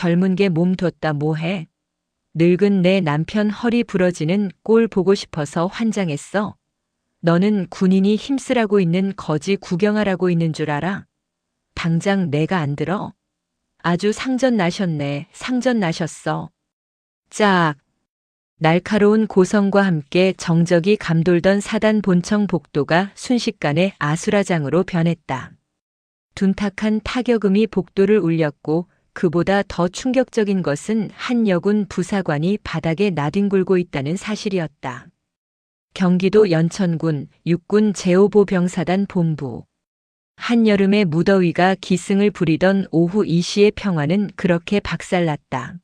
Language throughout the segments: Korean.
젊은 게 몸뒀다 뭐해. 늙은 내 남편 허리 부러지는 꼴 보고 싶어서 환장했어. 너는 군인이 힘쓰라고 있는 거지 구경하라고 있는 줄 알아? 당장 내가 안 들어? 아주 상전 나셨네. 상전 나셨어. 짝. 날카로운 고성과 함께 정적이 감돌던 사단 본청 복도가 순식간에 아수라장으로 변했다. 둔탁한 타격음이 복도를 울렸고 그보다 더 충격적인 것은 한 여군 부사관이 바닥에 나뒹굴고 있다는 사실이었다. 경기도 연천군 육군 제5보병사단 본부. 한여름의 무더위가 기승을 부리던 오후 2시의 평화는 그렇게 박살났다.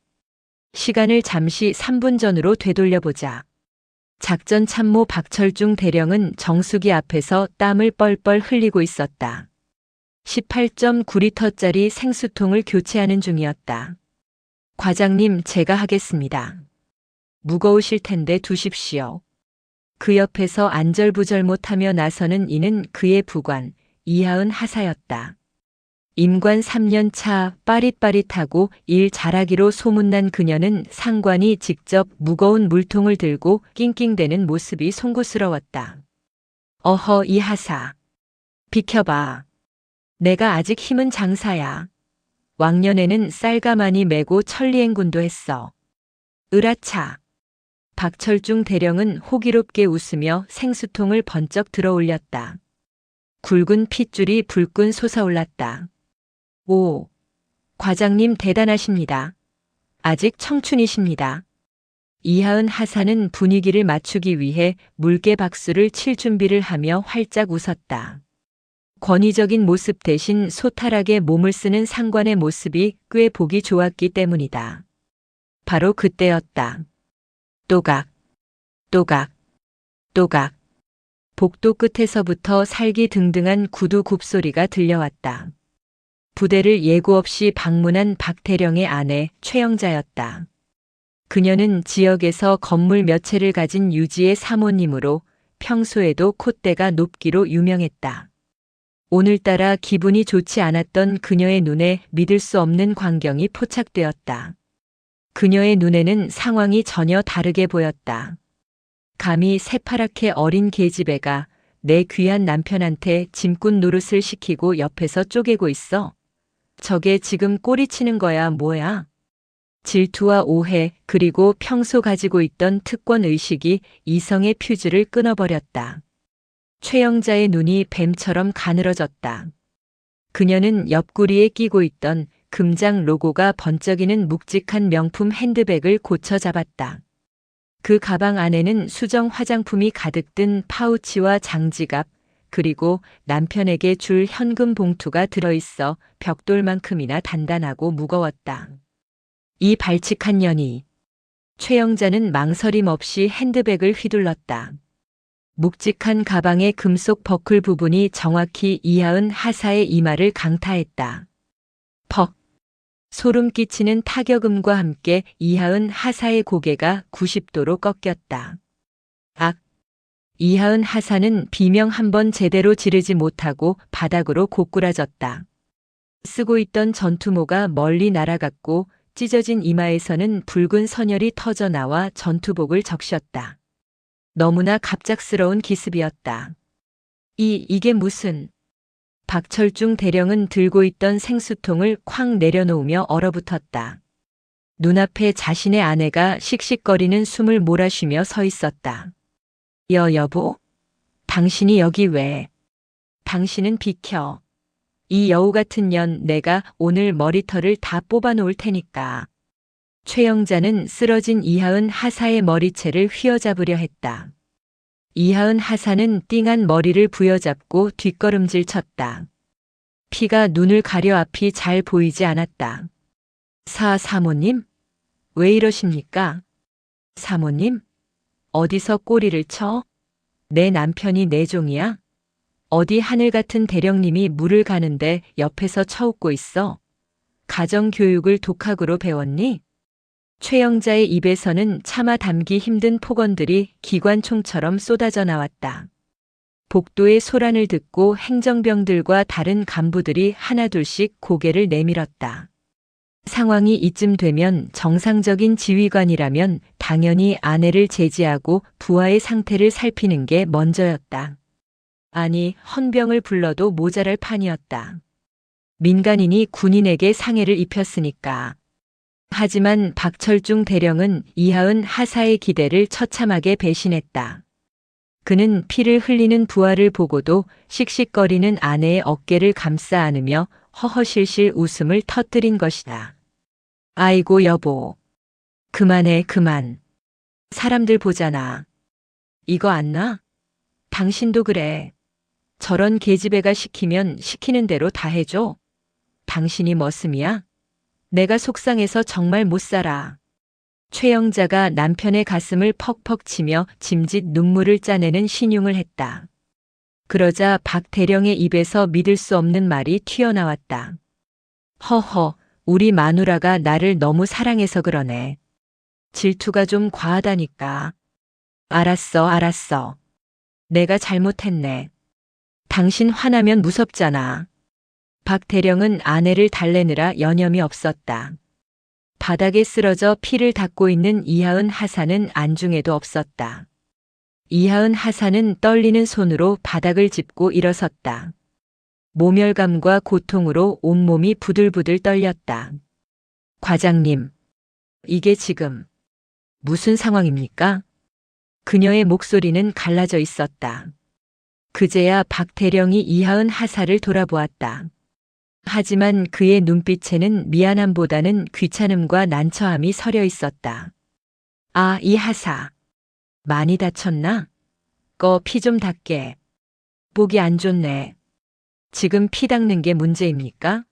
시간을 잠시 3분 전으로 되돌려보자. 작전 참모 박철중 대령은 정수기 앞에서 땀을 뻘뻘 흘리고 있었다. 18.9리터짜리 생수통을 교체하는 중이었다. 과장님, 제가 하겠습니다. 무거우실 텐데 두십시오. 그 옆에서 안절부절 못하며 나서는 이는 그의 부관, 이하은 하사였다. 임관 3년 차 빠릿빠릿하고 일 잘하기로 소문난 그녀는 상관이 직접 무거운 물통을 들고 낑낑대는 모습이 송구스러웠다. 어허, 이 하사. 비켜봐. 내가 아직 힘은 장사야. 왕년에는 쌀가마니 메고 천리행군도 했어. 으라차. 박철중 대령은 호기롭게 웃으며 생수통을 번쩍 들어 올렸다. 굵은 핏줄이 불끈 솟아올랐다. 오, 과장님 대단하십니다. 아직 청춘이십니다. 이하은 하사는 분위기를 맞추기 위해 물개 박수를 칠 준비를 하며 활짝 웃었다. 권위적인 모습 대신 소탈하게 몸을 쓰는 상관의 모습이 꽤 보기 좋았기 때문이다. 바로 그때였다. 또각, 또각, 또각. 복도 끝에서부터 살기등등한 구두 굽소리가 들려왔다. 부대를 예고 없이 방문한 박 대령의 아내 최영자였다. 그녀는 지역에서 건물 몇 채를 가진 유지의 사모님으로 평소에도 콧대가 높기로 유명했다. 오늘따라 기분이 좋지 않았던 그녀의 눈에 믿을 수 없는 광경이 포착되었다. 그녀의 눈에는 상황이 전혀 다르게 보였다. 감히 새파랗게 어린 계집애가 내 귀한 남편한테 짐꾼 노릇을 시키고 옆에서 쪼개고 있어. 저게 지금 꼬리치는 거야 뭐야? 질투와 오해 그리고 평소 가지고 있던 특권 의식이 이성의 퓨즈를 끊어버렸다. 최영자의 눈이 뱀처럼 가늘어졌다. 그녀는 옆구리에 끼고 있던 금장 로고가 번쩍이는 묵직한 명품 핸드백을 고쳐 잡았다. 그 가방 안에는 수정 화장품이 가득 든 파우치와 장지갑, 그리고 남편에게 줄 현금 봉투가 들어있어 벽돌만큼이나 단단하고 무거웠다. 이 발칙한 년이. 최영자는 망설임 없이 핸드백을 휘둘렀다. 묵직한 가방의 금속 버클 부분이 정확히 이하은 하사의 이마를 강타했다. 퍽. 소름 끼치는 타격음과 함께 이하은 하사의 고개가 90도로 꺾였다. 악. 이하은 하사는 비명 한 번 제대로 지르지 못하고 바닥으로 고꾸라졌다. 쓰고 있던 전투모가 멀리 날아갔고 찢어진 이마에서는 붉은 선혈이 터져나와 전투복을 적셨다. 너무나 갑작스러운 기습이었다. 이게 무슨... 박철중 대령은 들고 있던 생수통을 쾅 내려놓으며 얼어붙었다. 눈앞에 자신의 아내가 씩씩거리는 숨을 몰아쉬며 서 있었다. 여보? 당신이 여기 왜? 당신은 비켜. 이 여우 같은 년 내가 오늘 머리털을 다 뽑아놓을 테니까. 최영자는 쓰러진 이하은 하사의 머리채를 휘어잡으려 했다. 이하은 하사는 띵한 머리를 부여잡고 뒷걸음질 쳤다. 피가 눈을 가려 앞이 잘 보이지 않았다. 사모님? 왜 이러십니까? 사모님? 어디서 꼬리를 쳐? 내 남편이 내 종이야? 어디 하늘 같은 대령님이 물을 가는데 옆에서 쳐웃고 있어? 가정교육을 독학으로 배웠니? 최영자의 입에서는 차마 담기 힘든 폭언들이 기관총처럼 쏟아져 나왔다. 복도의 소란을 듣고 행정병들과 다른 간부들이 하나둘씩 고개를 내밀었다. 상황이 이쯤 되면 정상적인 지휘관이라면 당연히 아내를 제지하고 부하의 상태를 살피는 게 먼저였다. 아니, 헌병을 불러도 모자랄 판이었다. 민간인이 군인에게 상해를 입혔으니까. 하지만 박철중 대령은 이하은 하사의 기대를 처참하게 배신했다. 그는 피를 흘리는 부하를 보고도 씩씩거리는 아내의 어깨를 감싸 안으며 허허실실 웃음을 터뜨린 것이다. 아이고 여보. 그만해 그만. 사람들 보잖아. 이거 안 나? 당신도 그래. 저런 계집애가 시키면 시키는 대로 다 해줘. 당신이 머슴이야? 내가 속상해서 정말 못 살아. 최영자가 남편의 가슴을 퍽퍽 치며 짐짓 눈물을 짜내는 신용을 했다. 그러자 박 대령의 입에서 믿을 수 없는 말이 튀어나왔다. 허허, 우리 마누라가 나를 너무 사랑해서 그러네. 질투가 좀 과하다니까. 알았어, 알았어. 내가 잘못했네. 당신 화나면 무섭잖아. 박 대령은 아내를 달래느라 여념이 없었다. 바닥에 쓰러져 피를 닦고 있는 이하은 하사는 안중에도 없었다. 이하은 하사는 떨리는 손으로 바닥을 짚고 일어섰다. 모멸감과 고통으로 온몸이 부들부들 떨렸다. 과장님, 이게 지금 무슨 상황입니까? 그녀의 목소리는 갈라져 있었다. 그제야 박 대령이 이하은 하사를 돌아보았다. 하지만 그의 눈빛에는 미안함보다는 귀찮음과 난처함이 서려 있었다. 아, 이 하사. 많이 다쳤나? 피 좀 닦게. 보기 안 좋네. 지금 피 닦는 게 문제입니까?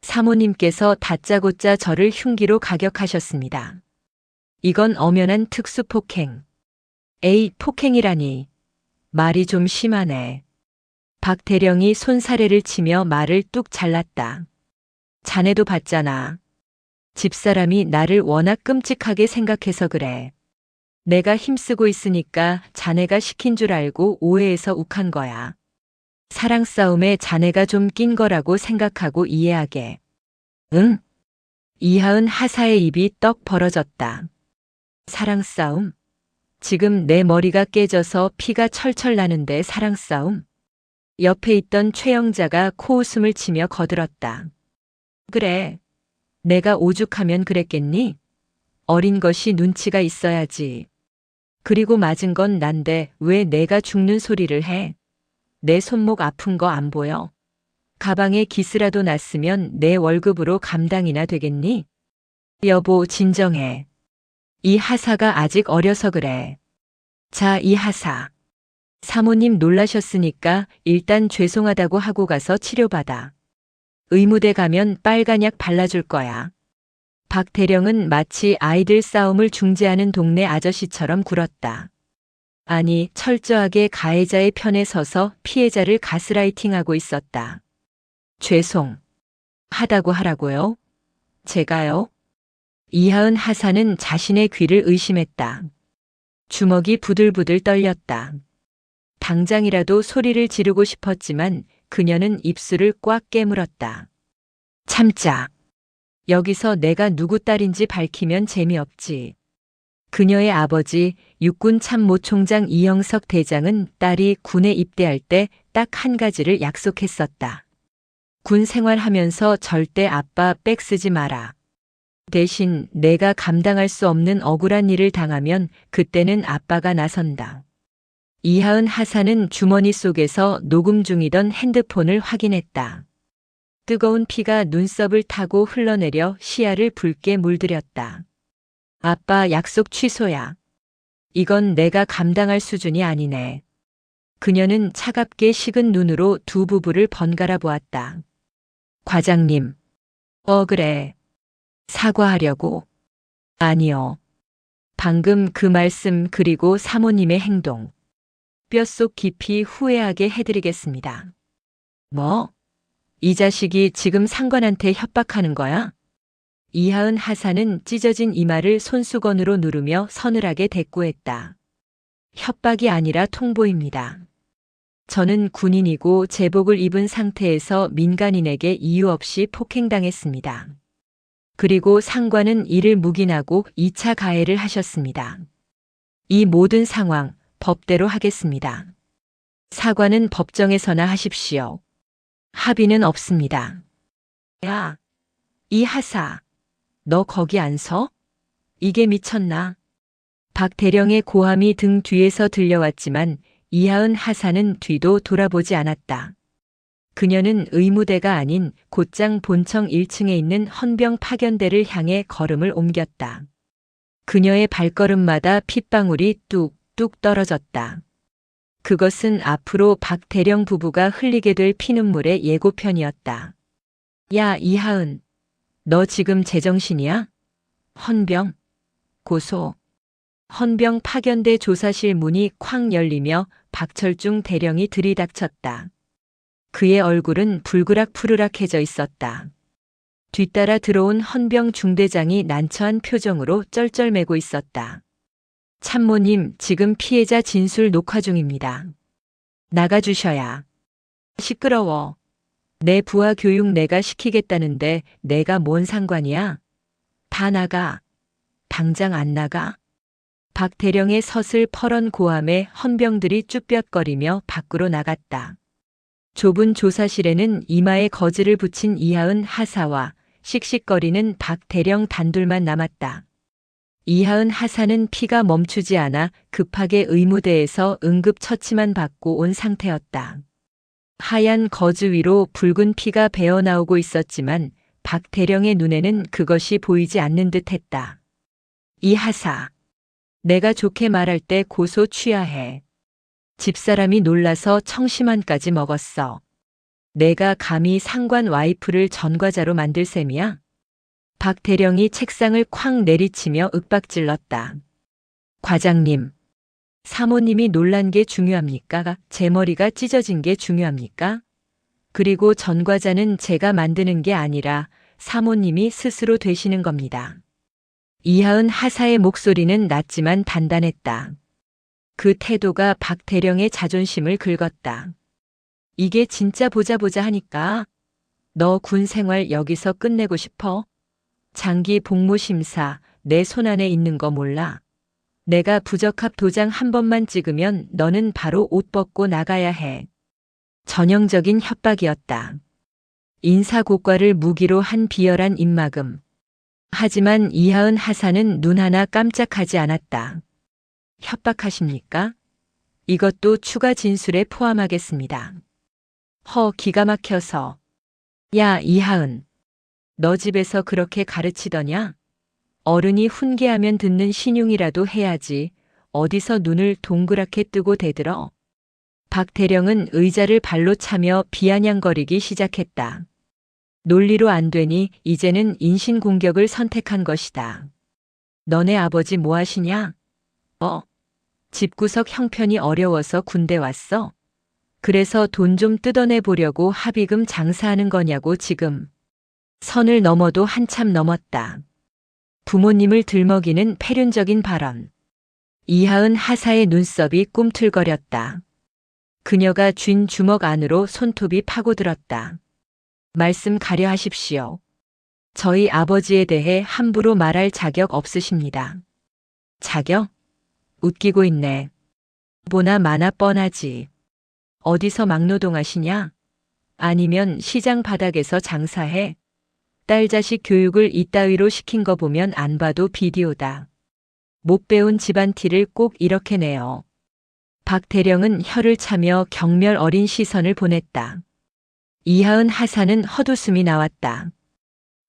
사모님께서 다짜고짜 저를 흉기로 가격하셨습니다. 이건 엄연한 특수폭행. 에이, 폭행이라니. 말이 좀 심하네. 박 대령이 손사래를 치며 말을 뚝 잘랐다. 자네도 봤잖아. 집사람이 나를 워낙 끔찍하게 생각해서 그래. 내가 힘쓰고 있으니까 자네가 시킨 줄 알고 오해해서 욱한 거야. 사랑 싸움에 자네가 좀 낀 거라고 생각하고 이해하게. 응? 이하은 하사의 입이 떡 벌어졌다. 사랑 싸움? 지금 내 머리가 깨져서 피가 철철 나는데 사랑 싸움? 옆에 있던 최영자가 코웃음을 치며 거들었다. 그래. 내가 오죽하면 그랬겠니? 어린 것이 눈치가 있어야지. 그리고 맞은 건 난데 왜 내가 죽는 소리를 해? 내 손목 아픈 거 안 보여? 가방에 기스라도 났으면 내 월급으로 감당이나 되겠니? 여보, 진정해. 이 하사가 아직 어려서 그래. 자, 이 하사. 사모님 놀라셨으니까 일단 죄송하다고 하고 가서 치료받아. 의무대 가면 빨간 약 발라줄 거야. 박 대령은 마치 아이들 싸움을 중재하는 동네 아저씨처럼 굴었다. 아니, 철저하게 가해자의 편에 서서 피해자를 가스라이팅하고 있었다. 죄송. 하다고 하라고요? 제가요? 이하은 하사는 자신의 귀를 의심했다. 주먹이 부들부들 떨렸다. 당장이라도 소리를 지르고 싶었지만 그녀는 입술을 꽉 깨물었다. 참자. 여기서 내가 누구 딸인지 밝히면 재미없지. 그녀의 아버지 육군 참모총장 이영석 대장은 딸이 군에 입대할 때 딱 한 가지를 약속했었다. 군 생활하면서 절대 아빠 백 쓰지 마라. 대신 내가 감당할 수 없는 억울한 일을 당하면 그때는 아빠가 나선다. 이하은 하사는 주머니 속에서 녹음 중이던 핸드폰을 확인했다. 뜨거운 피가 눈썹을 타고 흘러내려 시야를 붉게 물들였다. 아빠, 약속 취소야. 이건 내가 감당할 수준이 아니네. 그녀는 차갑게 식은 눈으로 두 부부를 번갈아 보았다. 과장님. 그래. 사과하려고. 아니요. 방금 그 말씀 그리고 사모님의 행동. 뼛속 깊이 후회하게 해드리겠습니다. 뭐? 이 자식이 지금 상관한테 협박하는 거야? 이하은 하사는 찢어진 이마를 손수건으로 누르며 서늘하게 대꾸했다. 협박이 아니라 통보입니다. 저는 군인이고 제복을 입은 상태에서 민간인에게 이유 없이 폭행당했습니다. 그리고 상관은 이를 묵인하고 2차 가해를 하셨습니다. 이 모든 상황 법대로 하겠습니다. 사과는 법정에서나 하십시오. 합의는 없습니다. 야, 이 하사, 너 거기 안 서? 이게 미쳤나? 박 대령의 고함이 등 뒤에서 들려왔지만 이하은 하사는 뒤도 돌아보지 않았다. 그녀는 의무대가 아닌 곧장 본청 1층에 있는 헌병 파견대를 향해 걸음을 옮겼다. 그녀의 발걸음마다 핏방울이 뚝뚝 떨어졌다. 그것은 앞으로 박 대령 부부가 흘리게 될 피눈물의 예고편이었다. 야, 이하은, 너 지금 제정신이야? 헌병, 고소. 헌병 파견대 조사실 문이 쾅 열리며 박철중 대령이 들이닥쳤다. 그의 얼굴은 불그락푸르락해져 있었다. 뒤따라 들어온 헌병 중대장이 난처한 표정으로 쩔쩔매고 있었다. 참모님, 지금 피해자 진술 녹화 중입니다. 나가주셔야. 시끄러워. 내 부하 교육 내가 시키겠다는데 내가 뭔 상관이야? 다 나가. 당장 안 나가? 박 대령의 서슬퍼런 고함에 헌병들이 쭈뼛거리며 밖으로 나갔다. 좁은 조사실에는 이마에 거즈를 붙인 이하은 하사와 씩씩거리는 박 대령 단둘만 남았다. 이하은 하사는 피가 멈추지 않아 급하게 의무대에서 응급처치만 받고 온 상태였다. 하얀 거즈 위로 붉은 피가 배어나오고 있었지만 박 대령의 눈에는 그것이 보이지 않는 듯 했다. 이 하사, 내가 좋게 말할 때 고소 취하해. 집사람이 놀라서 청심환까지 먹었어. 내가 감히 상관 와이프를 전과자로 만들 셈이야? 박 대령이 책상을 쾅 내리치며 윽박질렀다. 과장님, 사모님이 놀란 게 중요합니까? 제 머리가 찢어진 게 중요합니까? 그리고 전과자는 제가 만드는 게 아니라 사모님이 스스로 되시는 겁니다. 이하은 하사의 목소리는 낮지만 단단했다. 그 태도가 박 대령의 자존심을 긁었다. 이게 진짜 보자 하니까? 너 군 생활 여기서 끝내고 싶어? 장기 복무 심사 내 손안에 있는 거 몰라? 내가 부적합 도장 한 번만 찍으면 너는 바로 옷 벗고 나가야 해. 전형적인 협박이었다. 인사고과를 무기로 한 비열한 입막음. 하지만 이하은 하사는 눈 하나 깜짝하지 않았다. 협박하십니까? 이것도 추가 진술에 포함하겠습니다. 기가 막혀서. 야, 이하은. 너 집에서 그렇게 가르치더냐? 어른이 훈계하면 듣는 신용이라도 해야지. 어디서 눈을 동그랗게 뜨고 대들어? 박 대령은 의자를 발로 차며 비아냥거리기 시작했다. 논리로 안 되니 이제는 인신공격을 선택한 것이다. 너네 아버지 뭐 하시냐? 집구석 형편이 어려워서 군대 왔어? 그래서 돈 좀 뜯어내 보려고 합의금 장사하는 거냐고 지금. 선을 넘어도 한참 넘었다. 부모님을 들먹이는 패륜적인 발언. 이하은 하사의 눈썹이 꿈틀거렸다. 그녀가 쥔 주먹 안으로 손톱이 파고들었다. 말씀 가려 하십시오. 저희 아버지에 대해 함부로 말할 자격 없으십니다. 자격? 웃기고 있네. 보나 마나 뻔하지. 어디서 막노동하시냐? 아니면 시장 바닥에서 장사해? 딸 자식 교육을 이따위로 시킨 거 보면 안 봐도 비디오다. 못 배운 집안 티를 꼭 이렇게 내요. 박 대령은 혀를 차며 경멸 어린 시선을 보냈다. 이하은 하사는 헛웃음이 나왔다.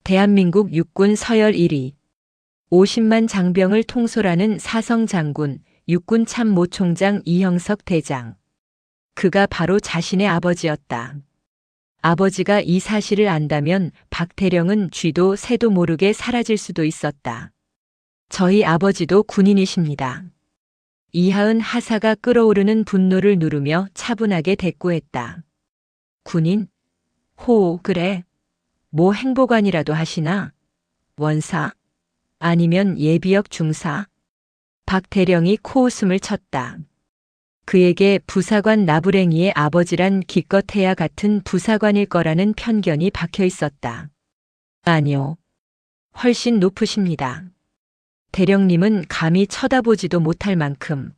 대한민국 육군 서열 1위. 50만 장병을 통솔하는 사성 장군, 육군 참모총장 이형석 대장. 그가 바로 자신의 아버지였다. 아버지가 이 사실을 안다면 박 대령은 쥐도 새도 모르게 사라질 수도 있었다. 저희 아버지도 군인이십니다. 이하은 하사가 끓어오르는 분노를 누르며 차분하게 대꾸했다. 군인? 그래. 뭐 행보관이라도 하시나? 원사? 아니면 예비역 중사? 박 대령이 코웃음을 쳤다. 그에게 부사관 나부랭이의 아버지란 기껏해야 같은 부사관일 거라는 편견이 박혀 있었다. 아니요. 훨씬 높으십니다. 대령님은 감히 쳐다보지도 못할 만큼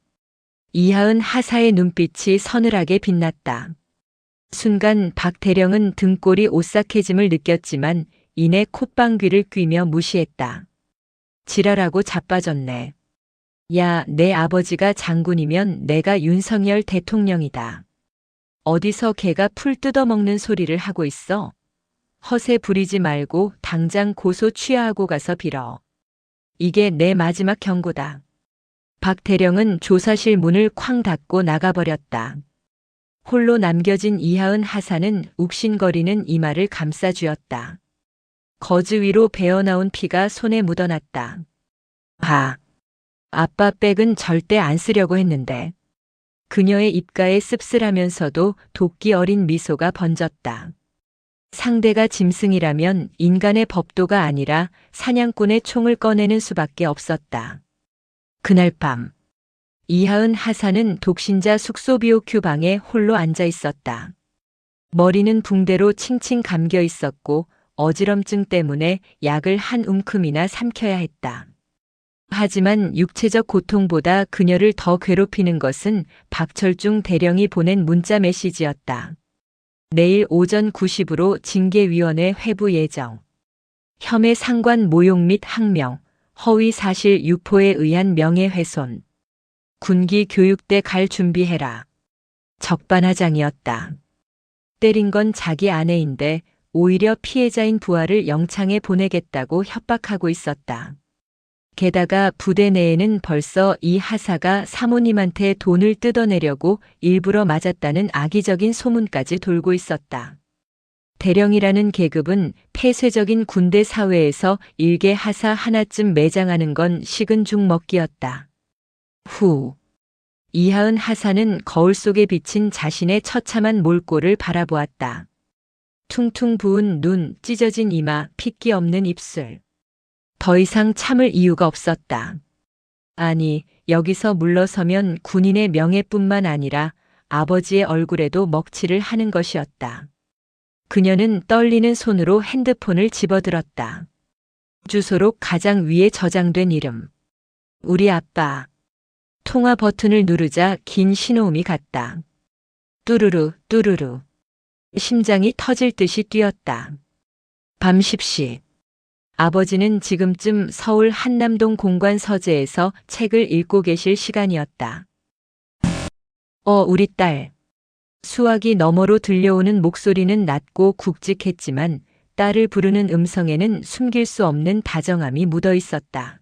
이하은 하사의 눈빛이 서늘하게 빛났다. 순간 박 대령은 등골이 오싹해짐을 느꼈지만 이내 콧방귀를 뀌며 무시했다. 지랄하고 자빠졌네. 야, 내 아버지가 장군이면 내가 윤석열 대통령이다. 어디서 개가 풀 뜯어먹는 소리를 하고 있어? 허세 부리지 말고 당장 고소 취하하고 가서 빌어. 이게 내 마지막 경고다. 박 대령은 조사실 문을 쾅 닫고 나가버렸다. 홀로 남겨진 이하은 하사는 욱신거리는 이마를 감싸쥐었다. 거즈 위로 배어나온 피가 손에 묻어났다. 아빠 백은 절대 안 쓰려고 했는데. 그녀의 입가에 씁쓸하면서도 도끼 어린 미소가 번졌다. 상대가 짐승이라면 인간의 법도가 아니라 사냥꾼의 총을 꺼내는 수밖에 없었다. 그날 밤, 이하은 하사는 독신자 숙소 BOQ 방에 홀로 앉아 있었다. 머리는 붕대로 칭칭 감겨 있었고 어지럼증 때문에 약을 한 움큼이나 삼켜야 했다. 하지만 육체적 고통보다 그녀를 더 괴롭히는 것은 박철중 대령이 보낸 문자 메시지였다. 내일 오전 9시부로 징계위원회 회부 예정. 혐의 상관 모욕 및 항명, 허위 사실 유포에 의한 명예훼손. 군기 교육대 갈 준비해라. 적반하장이었다. 때린 건 자기 아내인데 오히려 피해자인 부하를 영창에 보내겠다고 협박하고 있었다. 게다가 부대 내에는 벌써 이 하사가 사모님한테 돈을 뜯어내려고 일부러 맞았다는 악의적인 소문까지 돌고 있었다. 대령이라는 계급은 폐쇄적인 군대 사회에서 일개 하사 하나쯤 매장하는 건 식은 죽 먹기였다. 이하은 하사는 거울 속에 비친 자신의 처참한 몰골을 바라보았다. 퉁퉁 부은 눈, 찢어진 이마, 핏기 없는 입술. 더 이상 참을 이유가 없었다. 아니, 여기서 물러서면 군인의 명예뿐만 아니라 아버지의 얼굴에도 먹칠을 하는 것이었다. 그녀는 떨리는 손으로 핸드폰을 집어들었다. 주소록 가장 위에 저장된 이름. 우리 아빠. 통화 버튼을 누르자 긴 신호음이 갔다. 뚜루루, 뚜루루. 심장이 터질 듯이 뛰었다. 밤 10시. 아버지는 지금쯤 서울 한남동 공관 서재에서 책을 읽고 계실 시간이었다. 우리 딸. 수화기 너머로 들려오는 목소리는 낮고 굵직했지만 딸을 부르는 음성에는 숨길 수 없는 다정함이 묻어 있었다.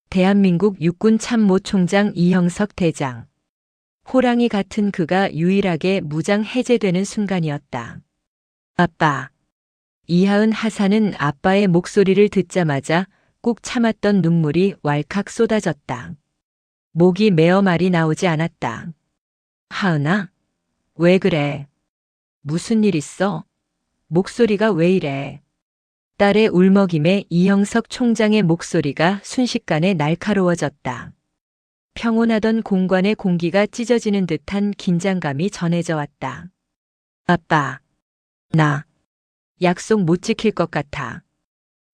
대한민국 육군 참모 총장 이형석 대장. 호랑이 같은 그가 유일하게 무장 해제되는 순간이었다. 아빠. 이하은 하사는 아빠의 목소리를 듣자마자 꾹 참았던 눈물이 왈칵 쏟아졌다. 목이 메어 말이 나오지 않았다. 하은아? 왜 그래? 무슨 일 있어? 목소리가 왜 이래? 딸의 울먹임에 이형석 총장의 목소리가 순식간에 날카로워졌다. 평온하던 공관의 공기가 찢어지는 듯한 긴장감이 전해져 왔다. 아빠, 나 약속 못 지킬 것 같아.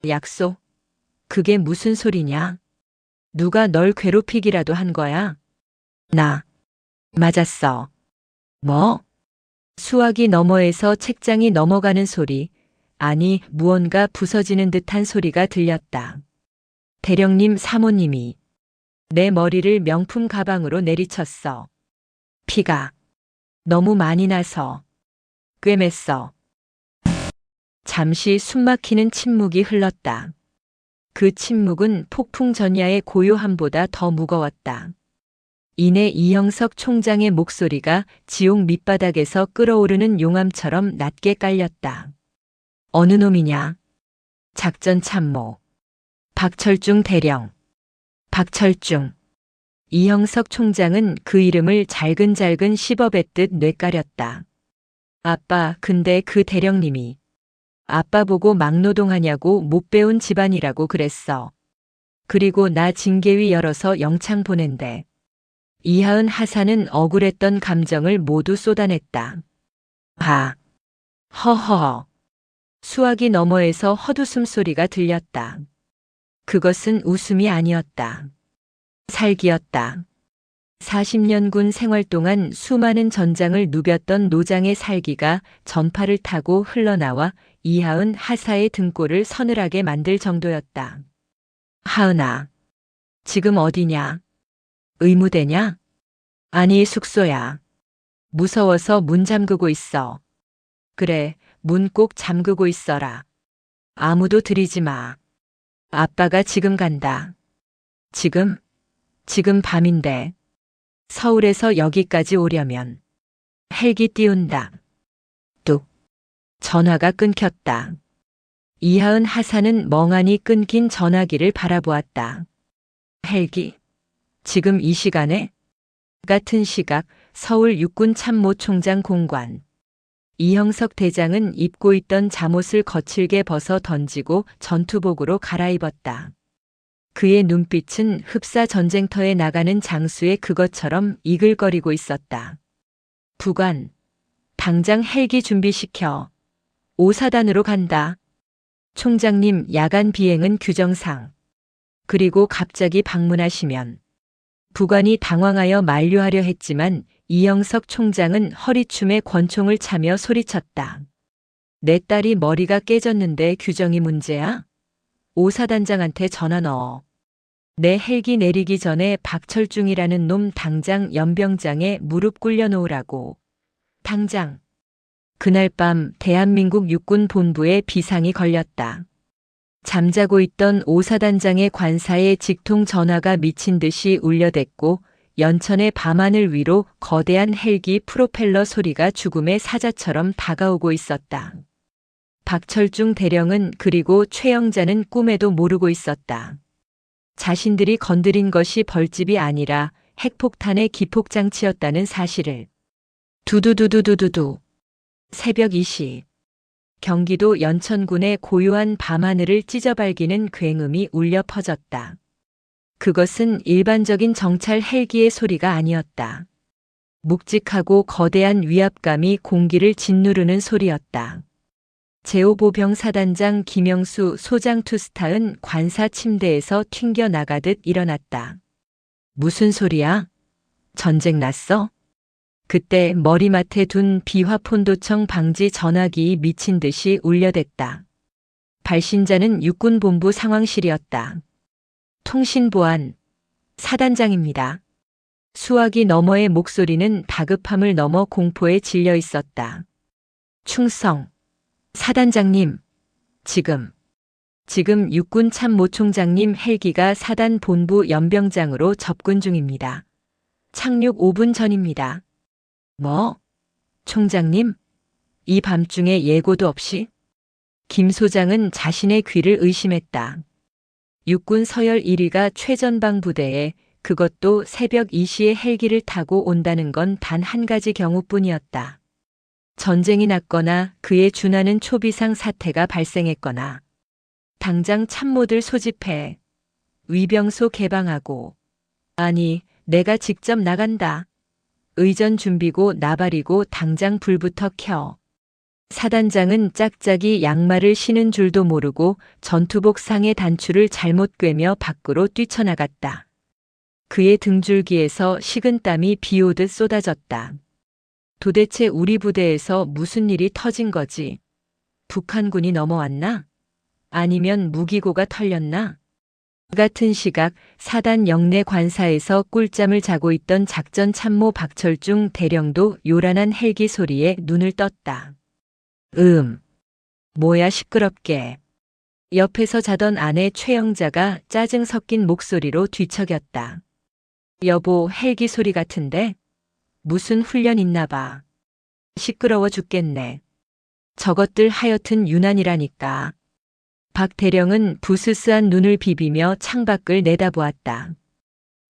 약속? 그게 무슨 소리냐? 누가 널 괴롭히기라도 한 거야? 나 맞았어. 뭐? 수화기 너머에서 책장이 넘어가는 소리, 아니 무언가 부서지는 듯한 소리가 들렸다. 대령님 사모님이 내 머리를 명품 가방으로 내리쳤어. 피가 너무 많이 나서 꿰맸어. 잠시 숨막히는 침묵이 흘렀다. 그 침묵은 폭풍 전야의 고요함보다 더 무거웠다. 이내 이형석 총장의 목소리가 지옥 밑바닥에서 끓어오르는 용암처럼 낮게 깔렸다. 어느 놈이냐? 작전 참모. 박철중 대령. 박철중. 이형석 총장은 그 이름을 잘근잘근 씹어뱉듯 뇌까렸다. 아빠, 근데 그 대령님이 아빠 보고 막노동하냐고 못 배운 집안이라고 그랬어. 그리고 나 징계위 열어서 영창 보낸대. 이하은 하사는 억울했던 감정을 모두 쏟아냈다. 허허. 수화기 너머에서 헛웃음 소리가 들렸다. 그것은 웃음이 아니었다. 살기였다. 40년 군 생활 동안 수많은 전장을 누볐던 노장의 살기가 전파를 타고 흘러나와 이하은 하사의 등골을 서늘하게 만들 정도였다. 하은아, 지금 어디냐? 의무대냐? 아니, 숙소야. 무서워서 문 잠그고 있어. 그래, 문 꼭 잠그고 있어라. 아무도 들이지 마. 아빠가 지금 간다. 지금 밤인데. 서울에서 여기까지 오려면. 헬기 띄운다. 뚝. 전화가 끊겼다. 이하은 하사는 멍하니 끊긴 전화기를 바라보았다. 헬기? 지금 이 시간에? 같은 시각 서울 육군 참모총장 공관. 이형석 대장은 입고 있던 잠옷을 거칠게 벗어 던지고 전투복으로 갈아입었다. 그의 눈빛은 흡사 전쟁터에 나가는 장수의 그것처럼 이글거리고 있었다. 부관, 당장 헬기 준비시켜. 5사단으로 간다. 총장님, 야간 비행은 규정상. 그리고 갑자기 방문하시면. 부관이 당황하여 만류하려 했지만 이영석 총장은 허리춤에 권총을 차며 소리쳤다. 내 딸이 머리가 깨졌는데 규정이 문제야? 5사단장한테 전화 넣어. 내 헬기 내리기 전에 박철중이라는 놈 당장 연병장에 무릎 꿇려 놓으라고. 당장. 그날 밤 대한민국 육군 본부에 비상이 걸렸다. 잠자고 있던 5사단장의 관사에 직통 전화가 미친 듯이 울려댔고 연천의 밤하늘 위로 거대한 헬기 프로펠러 소리가 죽음의 사자처럼 다가오고 있었다. 박철중 대령은 그리고 최영자는 꿈에도 모르고 있었다. 자신들이 건드린 것이 벌집이 아니라 핵폭탄의 기폭장치였다는 사실을. 두두두두두두두. 새벽 2시. 경기도 연천군의 고요한 밤하늘을 찢어발기는 굉음이 울려 퍼졌다. 그것은 일반적인 정찰 헬기의 소리가 아니었다. 묵직하고 거대한 위압감이 공기를 짓누르는 소리였다. 제5보병 사단장 김영수 소장 투스타은 관사 침대에서 튕겨 나가듯 일어났다. 무슨 소리야? 전쟁 났어? 그때 머리맡에 둔 비화폰도청 방지 전화기 미친 듯이 울려댔다. 발신자는 육군본부 상황실이었다. 통신보안, 사단장입니다. 수화기 너머의 목소리는 다급함을 넘어 공포에 질려 있었다. 충성, 사단장님, 지금 육군 참모총장님 헬기가 사단 본부 연병장으로 접근 중입니다. 착륙 5분 전입니다. 뭐? 총장님? 이 밤중에 예고도 없이? 김 소장은 자신의 귀를 의심했다. 육군 서열 1위가 최전방 부대에 그것도 새벽 2시에 헬기를 타고 온다는 건 단 한 가지 경우뿐이었다. 전쟁이 났거나 그에 준하는 초비상 사태가 발생했거나 당장 참모들 소집해 위병소 개방하고 아니 내가 직접 나간다. 의전 준비고 나발이고 당장 불부터 켜. 사단장은 짝짝이 양말을 신은 줄도 모르고 전투복 상의 단추를 잘못 꿰며 밖으로 뛰쳐나갔다. 그의 등줄기에서 식은땀이 비오듯 쏟아졌다. 도대체 우리 부대에서 무슨 일이 터진 거지? 북한군이 넘어왔나? 아니면 무기고가 털렸나? 같은 시각 사단 영내 관사에서 꿀잠을 자고 있던 작전 참모 박철중 대령도 요란한 헬기 소리에 눈을 떴다. 뭐야 시끄럽게. 옆에서 자던 아내 최영자가 짜증 섞인 목소리로 뒤척였다. 여보, 헬기 소리 같은데? 무슨 훈련 있나 봐. 시끄러워 죽겠네. 저것들 하여튼 유난이라니까. 박 대령은 부스스한 눈을 비비며 창밖을 내다보았다.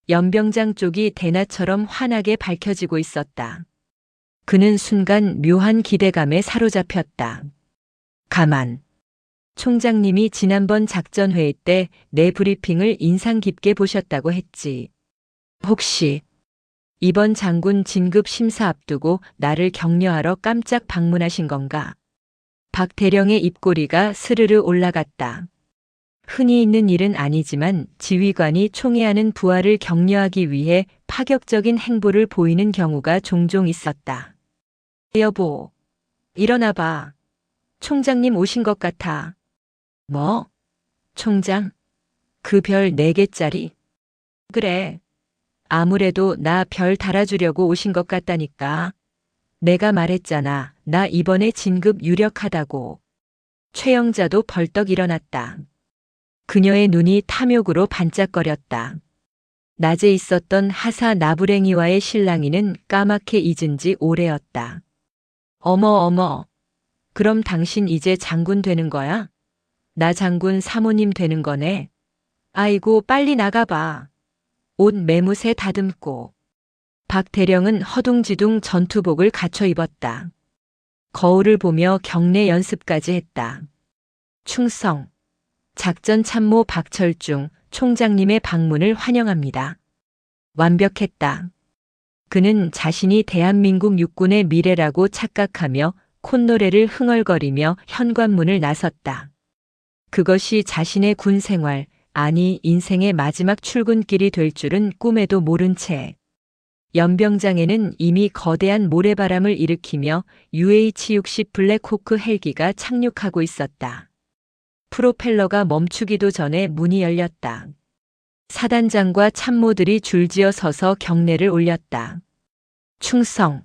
연병장 쪽이 대낮처럼 환하게 밝혀지고 있었다. 그는 순간 묘한 기대감에 사로잡혔다. 가만. 총장님이 지난번 작전회의 때 내 브리핑을 인상 깊게 보셨다고 했지. 혹시 이번 장군 진급 심사 앞두고 나를 격려하러 깜짝 방문하신 건가? 박 대령의 입꼬리가 스르르 올라갔다. 흔히 있는 일은 아니지만 지휘관이 총애하는 부하를 격려하기 위해 파격적인 행보를 보이는 경우가 종종 있었다. 여보, 일어나봐. 총장님 오신 것 같아. 뭐? 총장? 그 별 4개짜리? 그래. 아무래도 나 별 달아주려고 오신 것 같다니까. 내가 말했잖아. 나 이번에 진급 유력하다고. 최영자도 벌떡 일어났다. 그녀의 눈이 탐욕으로 반짝거렸다. 낮에 있었던 하사 나부랭이와의 실랑이는 까맣게 잊은 지 오래였다. 어머 어머. 그럼 당신 이제 장군 되는 거야? 나 장군 사모님 되는 거네. 아이고 빨리 나가봐. 옷 매무새 다듬고. 박 대령은 허둥지둥 전투복을 갖춰 입었다. 거울을 보며 경례 연습까지 했다. 충성. 작전 참모 박철중 총장님의 방문을 환영합니다. 완벽했다. 그는 자신이 대한민국 육군의 미래라고 착각하며 콧노래를 흥얼거리며 현관문을 나섰다. 그것이 자신의 군 생활, 아니 인생의 마지막 출근길이 될 줄은 꿈에도 모른 채 연병장에는 이미 거대한 모래바람을 일으키며 UH-60 블랙호크 헬기가 착륙하고 있었다. 프로펠러가 멈추기도 전에 문이 열렸다. 사단장과 참모들이 줄지어 서서 경례를 올렸다. 충성.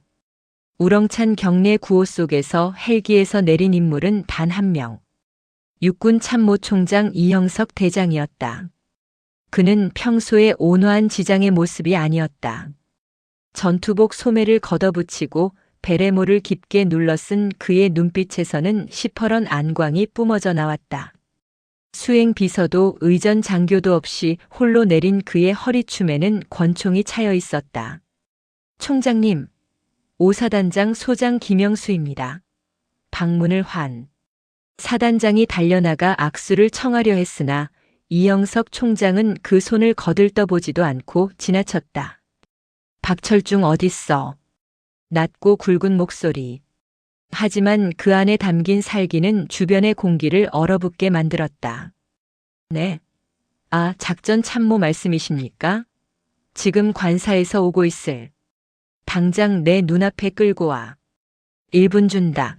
우렁찬 경례 구호 속에서 헬기에서 내린 인물은 단 한 명. 육군 참모총장 이형석 대장이었다. 그는 평소에 온화한 지장의 모습이 아니었다. 전투복 소매를 걷어붙이고 베레모를 깊게 눌러 쓴 그의 눈빛에서는 시퍼런 안광이 뿜어져 나왔다. 수행 비서도 의전 장교도 없이 홀로 내린 그의 허리춤에는 권총이 차여 있었다. 총장님, 오사단장 소장 김영수입니다. 방문을 환. 사단장이 달려나가 악수를 청하려 했으나 이영석 총장은 그 손을 거들떠보지도 않고 지나쳤다. 박철중 어딨어? 낮고 굵은 목소리. 하지만 그 안에 담긴 살기는 주변의 공기를 얼어붙게 만들었다. 네. 아, 작전 참모 말씀이십니까? 지금 관사에서 오고 있을. 당장 내 눈앞에 끌고 와. 1분 준다.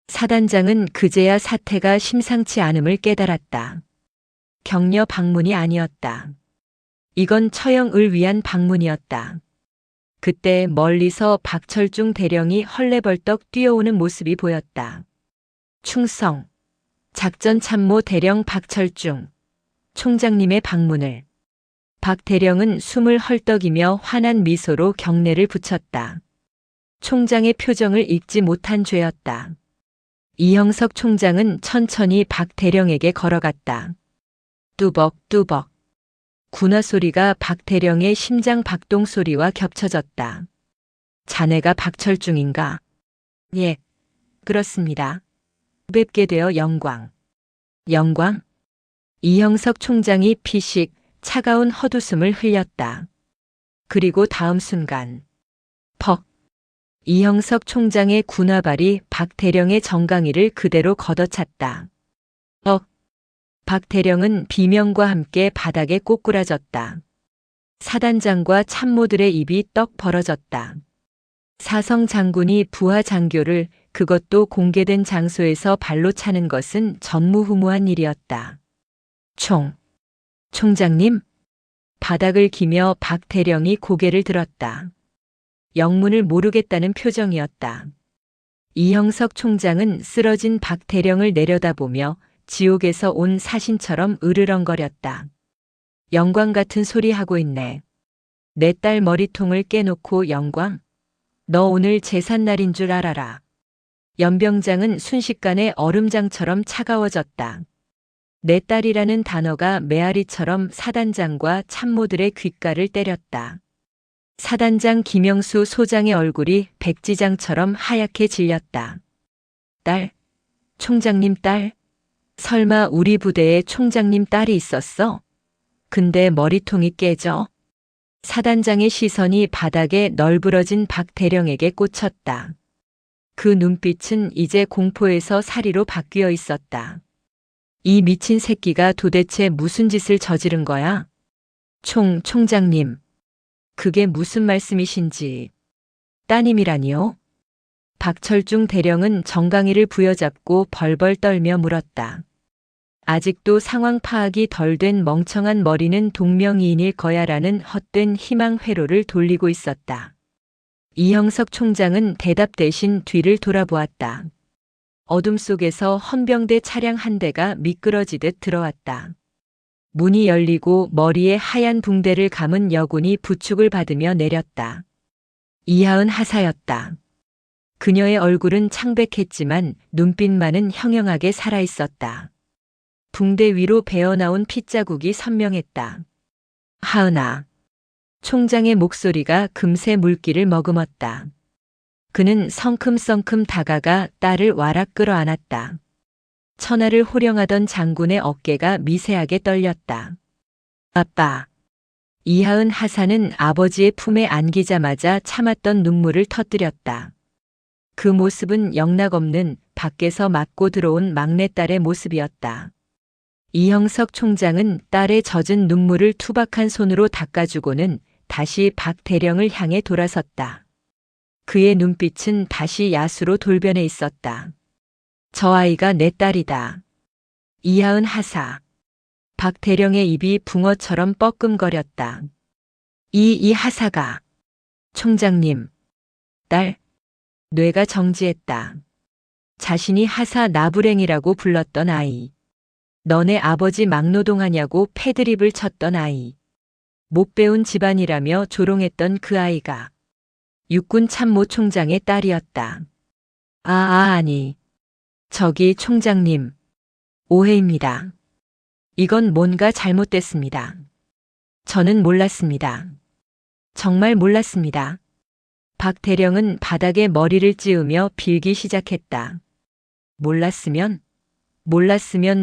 사단장은 그제야 사태가 심상치 않음을 깨달았다. 격려 방문이 아니었다. 이건 처형을 위한 방문이었다. 그때 멀리서 박철중 대령이 헐레벌떡 뛰어오는 모습이 보였다. 충성. 작전 참모 대령 박철중. 총장님의 방문을. 박 대령은 숨을 헐떡이며 환한 미소로 경례를 붙였다. 총장의 표정을 읽지 못한 죄였다. 이형석 총장은 천천히 박 대령에게 걸어갔다. 뚜벅뚜벅. 군화 소리가 박 대령의 심장 박동 소리와 겹쳐졌다. 자네가 박철중인가? 예, 그렇습니다. 뵙게 되어 영광. 영광? 이형석 총장이 피식 차가운 헛웃음을 흘렸다. 그리고 다음 순간. 퍽. 이형석 총장의 군화발이 박 대령의 정강이를 그대로 걷어찼다. 박 대령은 비명과 함께 바닥에 꼬꾸라졌다. 사단장과 참모들의 입이 떡 벌어졌다. 사성 장군이 부하 장교를 그것도 공개된 장소에서 발로 차는 것은 전무후무한 일이었다. 총장님? 바닥을 기며 박 대령이 고개를 들었다. 영문을 모르겠다는 표정이었다. 이형석 총장은 쓰러진 박 대령을 내려다보며 지옥에서 온 사신처럼 으르렁거렸다. 영광 같은 소리 하고 있네. 내 딸 머리통을 깨놓고 영광? 너 오늘 제삿날인 줄 알아라. 연병장은 순식간에 얼음장처럼 차가워졌다. 내 딸이라는 단어가 메아리처럼 사단장과 참모들의 귓가를 때렸다. 사단장 김영수 소장의 얼굴이 백지장처럼 하얗게 질렸다. 딸? 총장님 딸? 설마 우리 부대에 총장님 딸이 있었어? 근데 머리통이 깨져? 사단장의 시선이 바닥에 널브러진 박 대령에게 꽂혔다. 그 눈빛은 이제 공포에서 사리로 바뀌어 있었다. 이 미친 새끼가 도대체 무슨 짓을 저지른 거야? 총장님. 그게 무슨 말씀이신지. 따님이라니요? 박철중 대령은 정강이를 부여잡고 벌벌 떨며 물었다. 아직도 상황 파악이 덜 된 멍청한 머리는 동명이인일 거야라는 헛된 희망 회로를 돌리고 있었다. 이형석 총장은 대답 대신 뒤를 돌아보았다. 어둠 속에서 헌병대 차량 한 대가 미끄러지듯 들어왔다. 문이 열리고 머리에 하얀 붕대를 감은 여군이 부축을 받으며 내렸다. 이하은 하사였다. 그녀의 얼굴은 창백했지만 눈빛만은 형형하게 살아있었다. 붕대 위로 배어나온 핏자국이 선명했다. 하은아. 총장의 목소리가 금세 물기를 머금었다. 그는 성큼성큼 다가가 딸을 와락 끌어안았다. 천하를 호령하던 장군의 어깨가 미세하게 떨렸다. 아빠. 이하은 하사는 아버지의 품에 안기자마자 참았던 눈물을 터뜨렸다. 그 모습은 영락없는 밖에서 맞고 들어온 막내딸의 모습이었다. 이형석 총장은 딸의 젖은 눈물을 투박한 손으로 닦아주고는 다시 박 대령을 향해 돌아섰다. 그의 눈빛은 다시 야수로 돌변해 있었다. 저 아이가 내 딸이다. 이하은 하사. 박 대령의 입이 붕어처럼 뻐끔거렸다. 이 하사가. 총장님. 딸. 뇌가 정지했다. 자신이 하사 나부랭이라고 불렀던 아이. 너네 아버지 막노동하냐고 패드립을 쳤던 아이. 못 배운 집안이라며 조롱했던 그 아이가 육군 참모 총장의 딸이었다. 아니. 저기 총장님. 오해입니다. 이건 뭔가 잘못됐습니다. 저는 몰랐습니다. 정말 몰랐습니다. 박 대령은 바닥에 머리를 찌우며 빌기 시작했다. 몰랐으면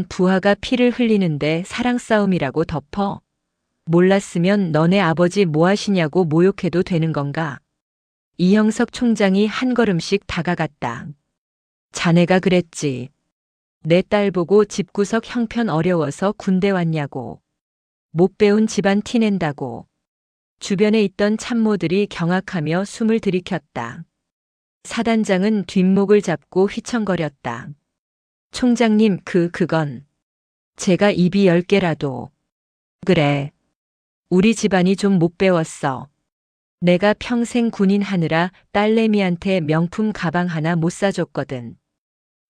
부하가 피를 흘리는데 사랑 싸움이라고 덮어. 몰랐으면 너네 아버지 뭐 하시냐고 모욕해도 되는 건가? 이형석 총장이 한 걸음씩 다가갔다. 자네가 그랬지. 내 딸 보고 집구석 형편 어려워서 군대 왔냐고. 못 배운 집안 티낸다고. 주변에 있던 참모들이 경악하며 숨을 들이켰다. 사단장은 뒷목을 잡고 휘청거렸다. 총장님, 그건. 제가 입이 10개라도. 그래. 우리 집안이 좀 못 배웠어. 내가 평생 군인 하느라 딸내미한테 명품 가방 하나 못 사줬거든.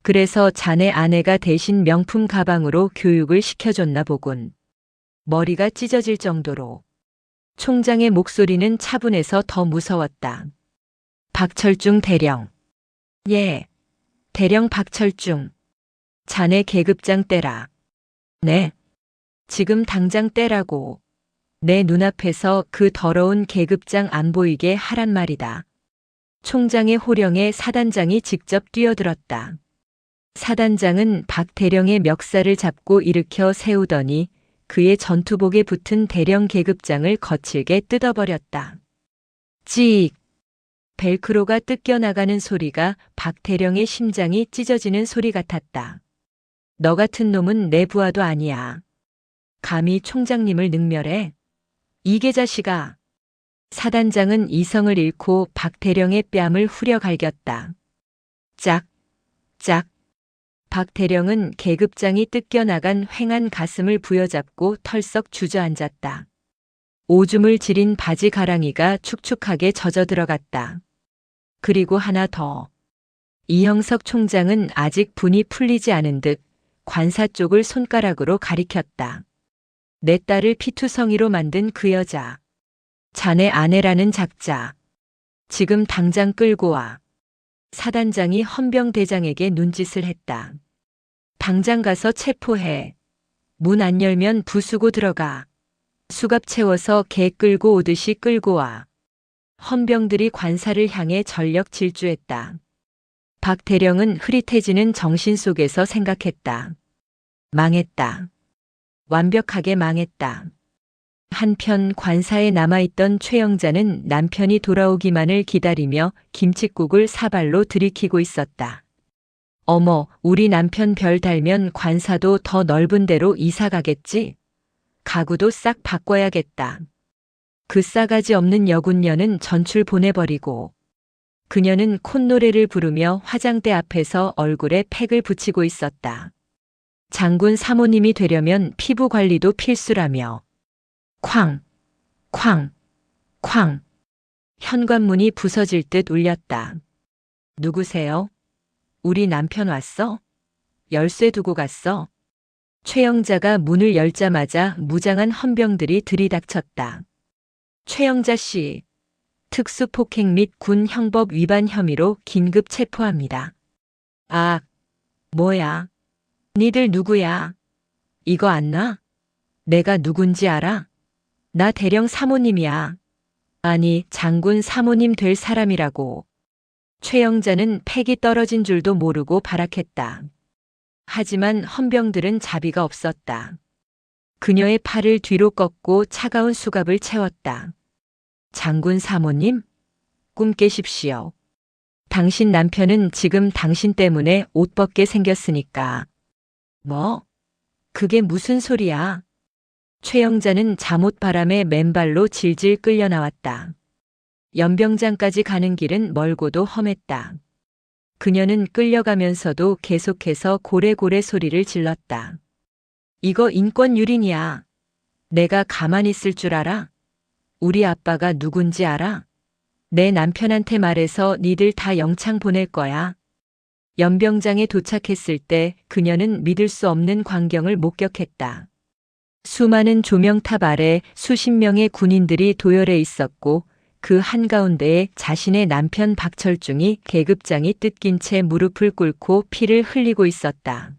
그래서 자네 아내가 대신 명품 가방으로 교육을 시켜줬나 보군. 머리가 찢어질 정도로. 총장의 목소리는 차분해서 더 무서웠다. 박철중 대령. 예. 대령 박철중. 자네 계급장 떼라. 네. 지금 당장 떼라고. 내 눈앞에서 그 더러운 계급장 안 보이게 하란 말이다. 총장의 호령에 사단장이 직접 뛰어들었다. 사단장은 박 대령의 멱살을 잡고 일으켜 세우더니 그의 전투복에 붙은 대령 계급장을 거칠게 뜯어버렸다. 찍! 벨크로가 뜯겨나가는 소리가 박 대령의 심장이 찢어지는 소리 같았다. 너 같은 놈은 내 부하도 아니야. 감히 총장님을 능멸해? 이게 자식아. 사단장은 이성을 잃고 박 대령의 뺨을 후려 갈겼다. 짝, 짝. 박 대령은 계급장이 뜯겨나간 휑한 가슴을 부여잡고 털썩 주저앉았다. 오줌을 지린 바지 가랑이가 축축하게 젖어 들어갔다. 그리고 하나 더. 이형석 총장은 아직 분이 풀리지 않은 듯 관사 쪽을 손가락으로 가리켰다. 내 딸을 피투성이로 만든 그 여자. 자네 아내라는 작자. 지금 당장 끌고 와. 사단장이 헌병대장에게 눈짓을 했다. 당장 가서 체포해. 문 안 열면 부수고 들어가. 수갑 채워서 개 끌고 오듯이 끌고 와. 헌병들이 관사를 향해 전력 질주했다. 박 대령은 흐릿해지는 정신 속에서 생각했다. 망했다. 완벽하게 망했다. 한편 관사에 남아있던 최영자는 남편이 돌아오기만을 기다리며 김칫국을 사발로 들이키고 있었다. 어머, 우리 남편 별 달면 관사도 더 넓은 데로 이사 가겠지? 가구도 싹 바꿔야겠다. 그 싸가지 없는 여군녀는 전출 보내버리고 그녀는 콧노래를 부르며 화장대 앞에서 얼굴에 팩을 붙이고 있었다. 장군 사모님이 되려면 피부 관리도 필수라며. 쾅, 쾅, 쾅. 현관문이 부서질 듯 울렸다. 누구세요? 우리 남편 왔어? 열쇠 두고 갔어? 최영자가 문을 열자마자 무장한 헌병들이 들이닥쳤다. 최영자 씨, 특수폭행 및 군 형법 위반 혐의로 긴급 체포합니다. 아, 뭐야? 니들 누구야? 이거 안 나? 내가 누군지 알아? 나 대령 사모님이야. 아니, 장군 사모님 될 사람이라고. 최영자는 팩이 떨어진 줄도 모르고 발악했다. 하지만 헌병들은 자비가 없었다. 그녀의 팔을 뒤로 꺾고 차가운 수갑을 채웠다. 장군 사모님? 꿈 깨십시오. 당신 남편은 지금 당신 때문에 옷 벗게 생겼으니까. 뭐? 그게 무슨 소리야? 최영자는 잠옷바람에 맨발로 질질 끌려 나왔다. 연병장까지 가는 길은 멀고도 험했다. 그녀는 끌려가면서도 계속해서 고래고래 소리를 질렀다. 이거 인권유린이야. 내가 가만히 있을 줄 알아? 우리 아빠가 누군지 알아? 내 남편한테 말해서 니들 다 영창 보낼 거야. 연병장에 도착했을 때 그녀는 믿을 수 없는 광경을 목격했다. 수많은 조명탑 아래 수십 명의 군인들이 도열해 있었고 그 한가운데에 자신의 남편 박철중이 계급장이 뜯긴 채 무릎을 꿇고 피를 흘리고 있었다.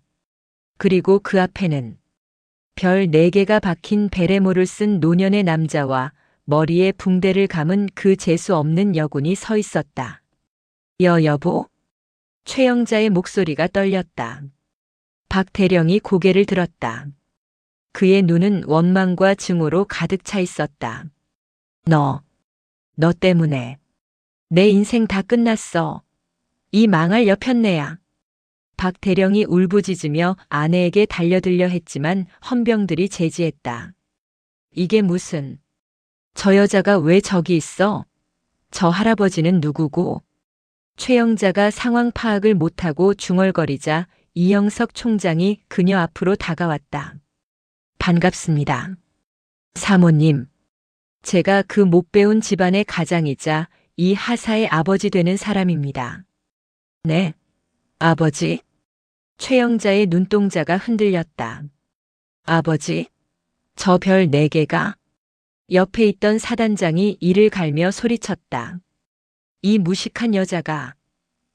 그리고 그 앞에는 별 4개가 박힌 베레모를 쓴 노년의 남자와 머리에 붕대를 감은 그 재수 없는 여군이 서 있었다. 여보? 최영자의 목소리가 떨렸다. 박 대령이 고개를 들었다. 그의 눈은 원망과 증오로 가득 차 있었다. 너 때문에 내 인생 다 끝났어. 이 망할 여편네야. 박 대령이 울부짖으며 아내에게 달려들려 했지만 헌병들이 제지했다. 이게 무슨... 저 여자가 왜 저기 있어? 저 할아버지는 누구고? 최영자가 상황 파악을 못하고 중얼거리자 이영석 총장이 그녀 앞으로 다가왔다. 반갑습니다. 사모님. 제가 그 못 배운 집안의 가장이자 이 하사의 아버지 되는 사람입니다. 네, 아버지. 최영자의 눈동자가 흔들렸다. 아버지, 저 별 4개가? 옆에 있던 사단장이 이를 갈며 소리쳤다. 이 무식한 여자가.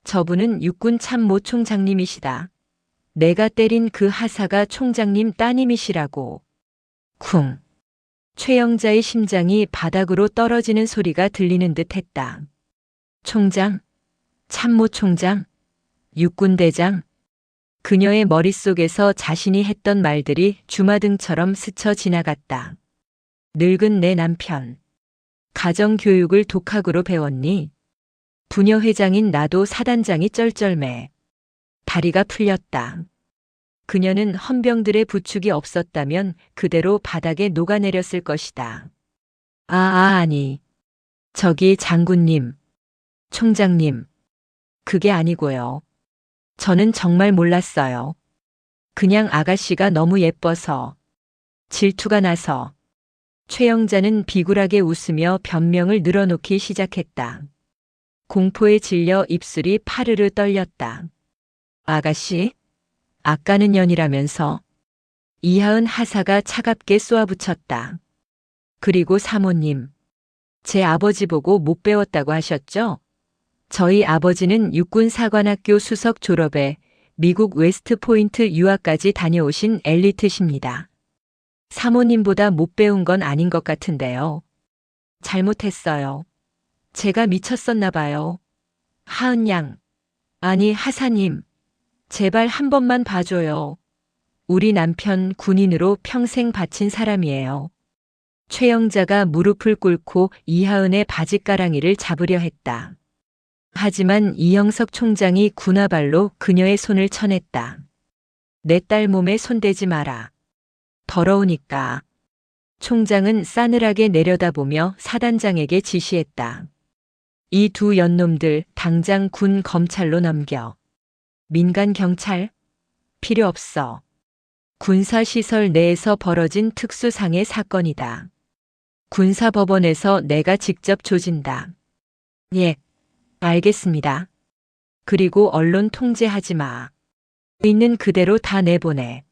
저분은 육군 참모 총장님이시다. 내가 때린 그 하사가 총장님 따님이시라고. 쿵. 최영자의 심장이 바닥으로 떨어지는 소리가 들리는 듯 했다. 총장? 참모 총장? 육군대장? 그녀의 머릿속에서 자신이 했던 말들이 주마등처럼 스쳐 지나갔다. 늙은 내 남편. 가정교육을 독학으로 배웠니? 부녀회장인 나도 사단장이 쩔쩔매. 다리가 풀렸다. 그녀는 헌병들의 부축이 없었다면 그대로 바닥에 녹아내렸을 것이다. 아니. 저기 장군님, 총장님. 그게 아니고요. 저는 정말 몰랐어요. 그냥 아가씨가 너무 예뻐서. 질투가 나서. 최영자는 비굴하게 웃으며 변명을 늘어놓기 시작했다. 공포에 질려 입술이 파르르 떨렸다. 아가씨? 아까는 년이라면서. 이하은 하사가 차갑게 쏘아붙였다. 그리고 사모님, 제 아버지 보고 못 배웠다고 하셨죠? 저희 아버지는 육군사관학교 수석 졸업에 미국 웨스트포인트 유학까지 다녀오신 엘리트십니다. 사모님보다 못 배운 건 아닌 것 같은데요. 잘못했어요. 제가 미쳤었나 봐요. 하은 양. 아니 하사님. 제발 한 번만 봐줘요. 우리 남편 군인으로 평생 바친 사람이에요. 최영자가 무릎을 꿇고 이하은의 바짓가랑이를 잡으려 했다. 하지만 이영석 총장이 군화발로 그녀의 손을 쳐냈다. 내 딸 몸에 손대지 마라. 더러우니까. 총장은 싸늘하게 내려다보며 사단장에게 지시했다. 이 두 연놈들 당장 군 검찰로 넘겨. 민간 경찰? 필요 없어. 군사시설 내에서 벌어진 특수상해 사건이다. 군사법원에서 내가 직접 조진다. 예, 알겠습니다. 그리고 언론 통제하지 마. 있는 그대로 다 내보내.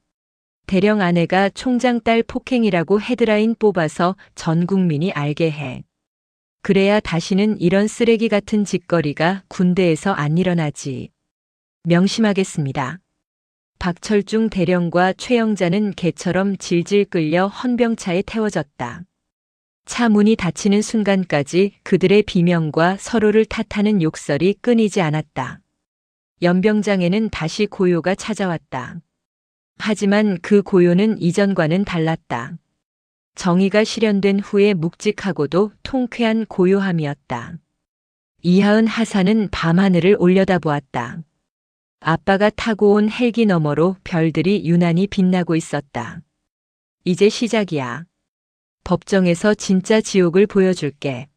대령 아내가 총장 딸 폭행이라고 헤드라인 뽑아서 전 국민이 알게 해. 그래야 다시는 이런 쓰레기 같은 짓거리가 군대에서 안 일어나지. 명심하겠습니다. 박철중 대령과 최영자는 개처럼 질질 끌려 헌병차에 태워졌다. 차 문이 닫히는 순간까지 그들의 비명과 서로를 탓하는 욕설이 끊이지 않았다. 연병장에는 다시 고요가 찾아왔다. 하지만 그 고요는 이전과는 달랐다. 정의가 실현된 후에 묵직하고도 통쾌한 고요함이었다. 이하은 하사는 밤하늘을 올려다보았다. 아빠가 타고 온 헬기 너머로 별들이 유난히 빛나고 있었다. 이제 시작이야. 법정에서 진짜 지옥을 보여줄게.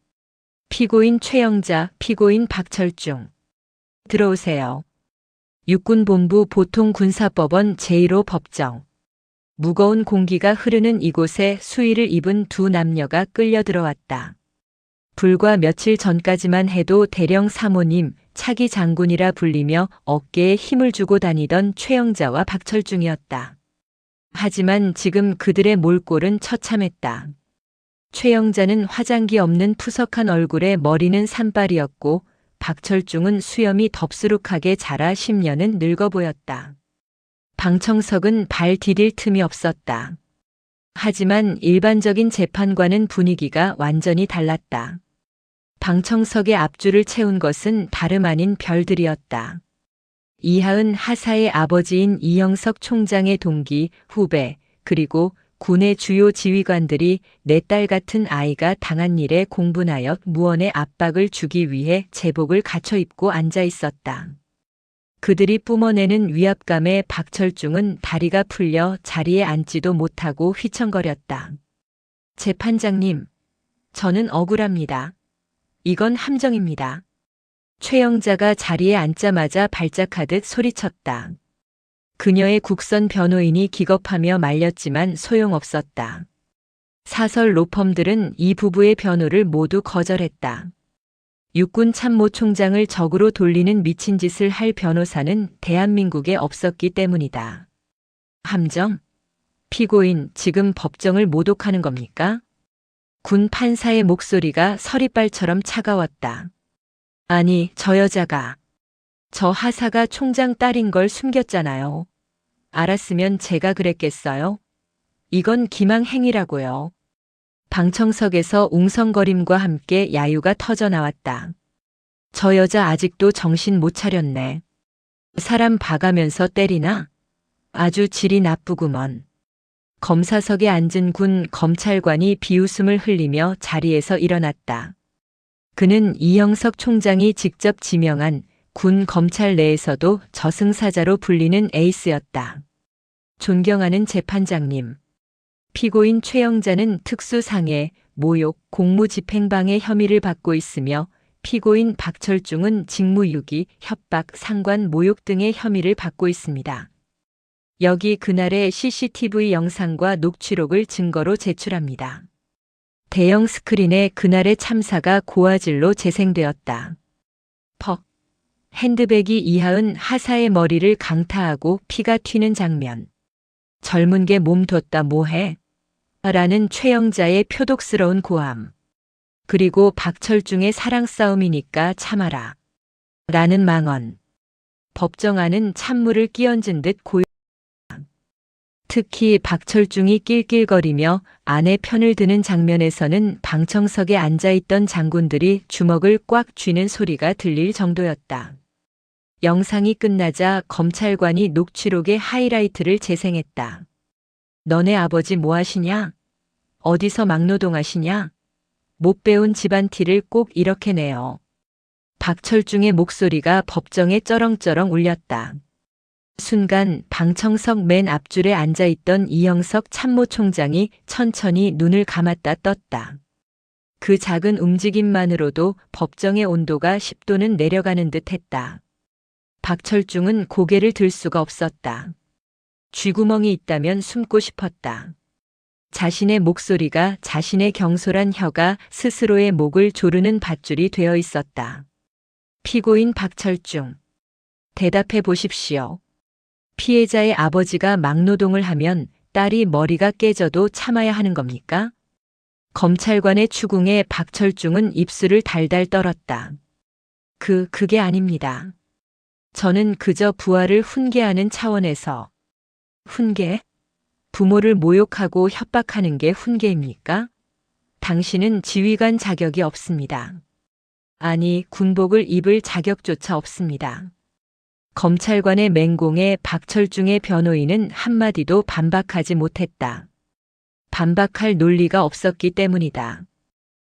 피고인 최영자, 피고인 박철중. 들어오세요. 육군본부 보통군사법원 제1호 법정. 무거운 공기가 흐르는 이곳에 수의를 입은 두 남녀가 끌려 들어왔다. 불과 며칠 전까지만 해도 대령 사모님, 차기 장군이라 불리며 어깨에 힘을 주고 다니던 최영자와 박철중이었다. 하지만 지금 그들의 몰골은 처참했다. 최영자는 화장기 없는 푸석한 얼굴에 머리는 산발이었고 박철중은 수염이 덥수룩하게 자라 10년은 늙어 보였다. 방청석은 발 디딜 틈이 없었다. 하지만 일반적인 재판과는 분위기가 완전히 달랐다. 방청석의 앞줄을 채운 것은 다름 아닌 별들이었다. 이하은 하사의 아버지인 이영석 총장의 동기, 후배, 그리고 군의 주요 지휘관들이 내 딸 같은 아이가 당한 일에 공분하여 무언의 압박을 주기 위해 제복을 갖춰 입고 앉아 있었다. 그들이 뿜어내는 위압감에 박철중은 다리가 풀려 자리에 앉지도 못하고 휘청거렸다. 재판장님, 저는 억울합니다. 이건 함정입니다. 최영자가 자리에 앉자마자 발작하듯 소리쳤다. 그녀의 국선 변호인이 기겁하며 말렸지만 소용없었다. 사설 로펌들은 이 부부의 변호를 모두 거절했다. 육군 참모총장을 적으로 돌리는 미친 짓을 할 변호사는 대한민국에 없었기 때문이다. 함정? 피고인, 지금 법정을 모독하는 겁니까? 군 판사의 목소리가 서리발처럼 차가웠다. 아니, 저 여자가, 저 하사가 총장 딸인 걸 숨겼잖아요. 알았으면 제가 그랬겠어요? 이건 기망행위라고요. 방청석에서 웅성거림과 함께 야유가 터져나왔다. 저 여자 아직도 정신 못 차렸네. 사람 봐가면서 때리나? 아주 질이 나쁘구먼. 검사석에 앉은 군 검찰관이 비웃음을 흘리며 자리에서 일어났다. 그는 이영석 총장이 직접 지명한 군 검찰 내에서도 저승사자로 불리는 에이스였다. 존경하는 재판장님. 피고인 최영자는 특수상해, 모욕, 공무집행방해 혐의를 받고 있으며 피고인 박철중은 직무유기, 협박, 상관 모욕 등의 혐의를 받고 있습니다. 여기 그날의 CCTV 영상과 녹취록을 증거로 제출합니다. 대형 스크린에 그날의 참사가 고화질로 재생되었다. 퍽. 핸드백이 이하은 하사의 머리를 강타하고 피가 튀는 장면. 젊은 게 몸뒀다 뭐해? 라는 최영자의 표독스러운 고함. 그리고 박철중의 사랑 싸움이니까 참아라. 라는 망언. 법정 안은 찬물을 끼얹은 듯 고요. 특히 박철중이 낄낄거리며 아내 편을 드는 장면에서는 방청석에 앉아있던 장군들이 주먹을 꽉 쥐는 소리가 들릴 정도였다. 영상이 끝나자 검찰관이 녹취록의 하이라이트를 재생했다. 너네 아버지 뭐 하시냐? 어디서 막노동하시냐? 못 배운 집안 티를 꼭 이렇게 내요. 박철중의 목소리가 법정에 쩌렁쩌렁 울렸다. 순간 방청석 맨 앞줄에 앉아있던 이영석 참모총장이 천천히 눈을 감았다 떴다. 그 작은 움직임만으로도 법정의 온도가 10도는 내려가는 듯 했다. 박철중은 고개를 들 수가 없었다. 쥐구멍이 있다면 숨고 싶었다. 자신의 목소리가 자신의 경솔한 혀가 스스로의 목을 조르는 밧줄이 되어 있었다. 피고인 박철중. 대답해 보십시오. 피해자의 아버지가 막노동을 하면 딸이 머리가 깨져도 참아야 하는 겁니까? 검찰관의 추궁에 박철중은 입술을 달달 떨었다. 그게 아닙니다. 저는 그저 부하를 훈계하는 차원에서. 훈계? 부모를 모욕하고 협박하는 게 훈계입니까? 당신은 지휘관 자격이 없습니다. 아니, 군복을 입을 자격조차 없습니다. 검찰관의 맹공에 박철중의 변호인은 한마디도 반박하지 못했다. 반박할 논리가 없었기 때문이다.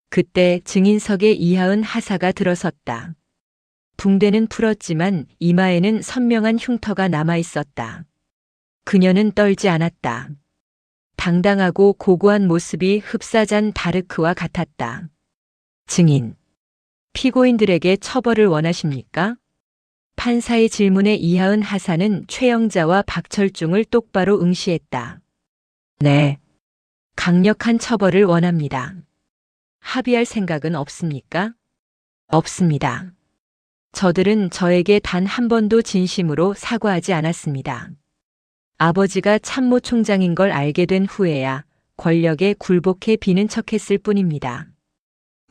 그때 증인석에 이하은 하사가 들어섰다. 붕대는 풀었지만 이마에는 선명한 흉터가 남아 있었다. 그녀는 떨지 않았다. 당당하고 고고한 모습이 흡사잔 다르크와 같았다. 증인. 피고인들에게 처벌을 원하십니까? 판사의 질문에 이하은 하사는 최영자와 박철중을 똑바로 응시했다. 네. 강력한 처벌을 원합니다. 합의할 생각은 없습니까? 없습니다. 저들은 저에게 단 한 번도 진심으로 사과하지 않았습니다. 아버지가 참모총장인 걸 알게 된 후에야 권력에 굴복해 비는 척했을 뿐입니다.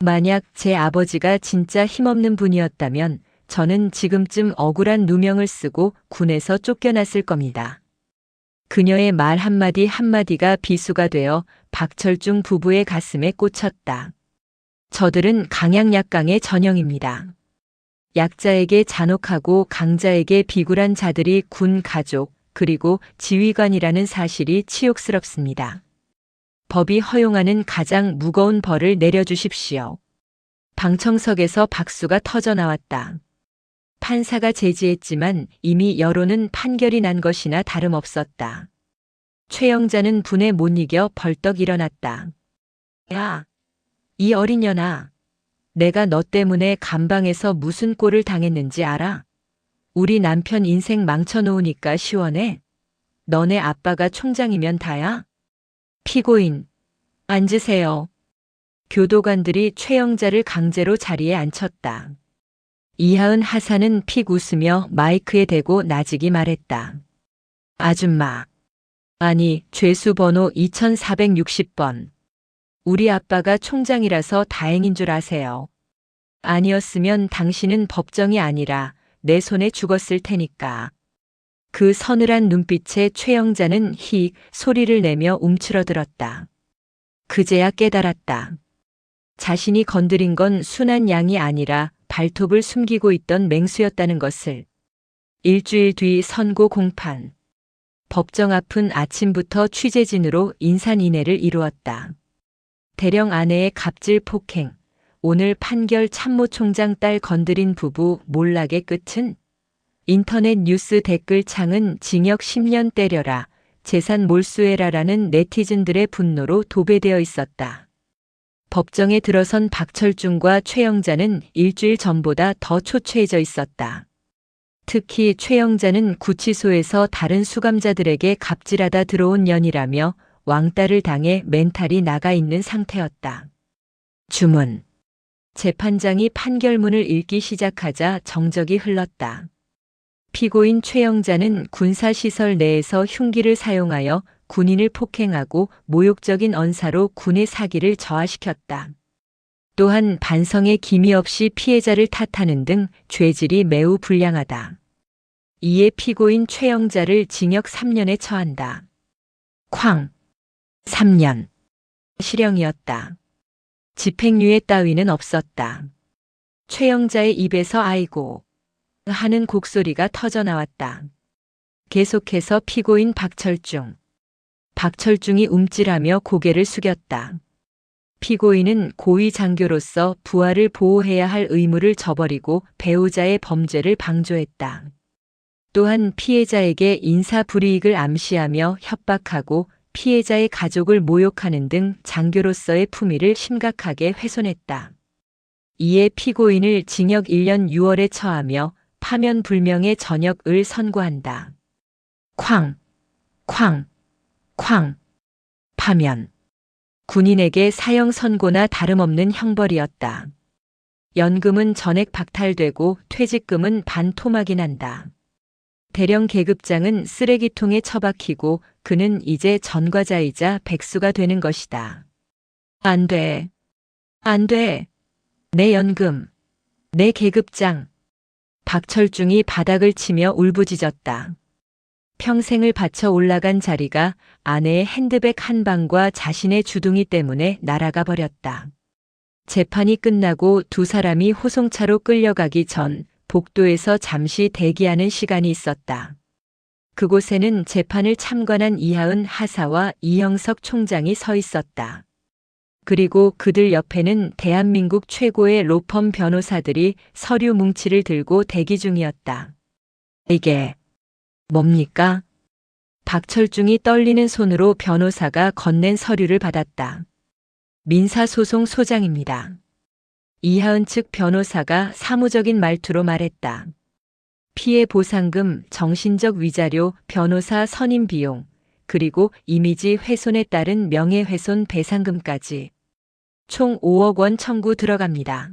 만약 제 아버지가 진짜 힘없는 분이었다면 저는 지금쯤 억울한 누명을 쓰고 군에서 쫓겨났을 겁니다. 그녀의 말 한마디 한마디가 비수가 되어 박철중 부부의 가슴에 꽂혔다. 저들은 강약약강의 전형입니다. 약자에게 잔혹하고 강자에게 비굴한 자들이 군 가족 그리고 지휘관이라는 사실이 치욕스럽습니다. 법이 허용하는 가장 무거운 벌을 내려주십시오. 방청석에서 박수가 터져 나왔다. 판사가 제지했지만 이미 여론은 판결이 난 것이나 다름없었다. 최영자는 분에 못 이겨 벌떡 일어났다. 야, 이 어린 년아. 내가 너 때문에 감방에서 무슨 꼴을 당했는지 알아? 우리 남편 인생 망쳐놓으니까 시원해? 너네 아빠가 총장이면 다야? 피고인, 앉으세요. 교도관들이 최영자를 강제로 자리에 앉혔다. 이하은 하사는 픽 웃으며 마이크에 대고 나직이 말했다. 아줌마. 아니, 죄수 번호 2460번. 우리 아빠가 총장이라서 다행인 줄 아세요. 아니었으면 당신은 법정이 아니라 내 손에 죽었을 테니까. 그 서늘한 눈빛에 최영자는 히 소리를 내며 움츠러들었다. 그제야 깨달았다. 자신이 건드린 건 순한 양이 아니라 발톱을 숨기고 있던 맹수였다는 것을. 일주일 뒤 선고 공판. 법정 앞은 아침부터 취재진으로 인산인해를 이루었다. 대령 아내의 갑질 폭행, 오늘 판결 참모총장 딸 건드린 부부 몰락의 끝은? 인터넷 뉴스 댓글창은 징역 10년 때려라, 재산 몰수해라라는 네티즌들의 분노로 도배되어 있었다. 법정에 들어선 박철중과 최영자는 일주일 전보다 더 초췌해져 있었다. 특히 최영자는 구치소에서 다른 수감자들에게 갑질하다 들어온 년이라며 왕따를 당해 멘탈이 나가 있는 상태였다. 주문. 재판장이 판결문을 읽기 시작하자 정적이 흘렀다. 피고인 최영자는 군사시설 내에서 흉기를 사용하여 군인을 폭행하고 모욕적인 언사로 군의 사기를 저하시켰다. 또한 반성의 기미 없이 피해자를 탓하는 등 죄질이 매우 불량하다. 이에 피고인 최영자를 징역 3년에 처한다. 쾅. 3년. 실형이었다. 집행유예 따위는 없었다. 최영자의 입에서 아이고 하는 곡소리가 터져 나왔다. 계속해서 피고인 박철중. 박철중이 움찔하며 고개를 숙였다. 피고인은 고위 장교로서 부하를 보호해야 할 의무를 저버리고 배우자의 범죄를 방조했다. 또한 피해자에게 인사불이익을 암시하며 협박하고 피해자의 가족을 모욕하는 등 장교로서의 품위를 심각하게 훼손했다. 이에 피고인을 징역 1년 6월에 처하며 파면 불명의 전역을 선고한다. 쾅, 쾅, 쾅. 파면. 군인에게 사형 선고나 다름없는 형벌이었다. 연금은 전액 박탈되고 퇴직금은 반토막이 난다. 대령 계급장은 쓰레기통에 처박히고 그는 이제 전과자이자 백수가 되는 것이다. 안 돼. 안 돼. 내 연금. 내 계급장. 박철중이 바닥을 치며 울부짖었다. 평생을 바쳐 올라간 자리가 아내의 핸드백 한 방과 자신의 주둥이 때문에 날아가 버렸다. 재판이 끝나고 두 사람이 호송차로 끌려가기 전 복도에서 잠시 대기하는 시간이 있었다. 그곳에는 재판을 참관한 이하은 하사와 이형석 총장이 서 있었다. 그리고 그들 옆에는 대한민국 최고의 로펌 변호사들이 서류 뭉치를 들고 대기 중이었다. 이게 뭡니까? 박철중이 떨리는 손으로 변호사가 건넨 서류를 받았다. 민사소송 소장입니다. 이하은 측 변호사가 사무적인 말투로 말했다. 피해 보상금, 정신적 위자료, 변호사 선임 비용, 그리고 이미지 훼손에 따른 명예훼손 배상금까지 총 5억 원 청구 들어갑니다.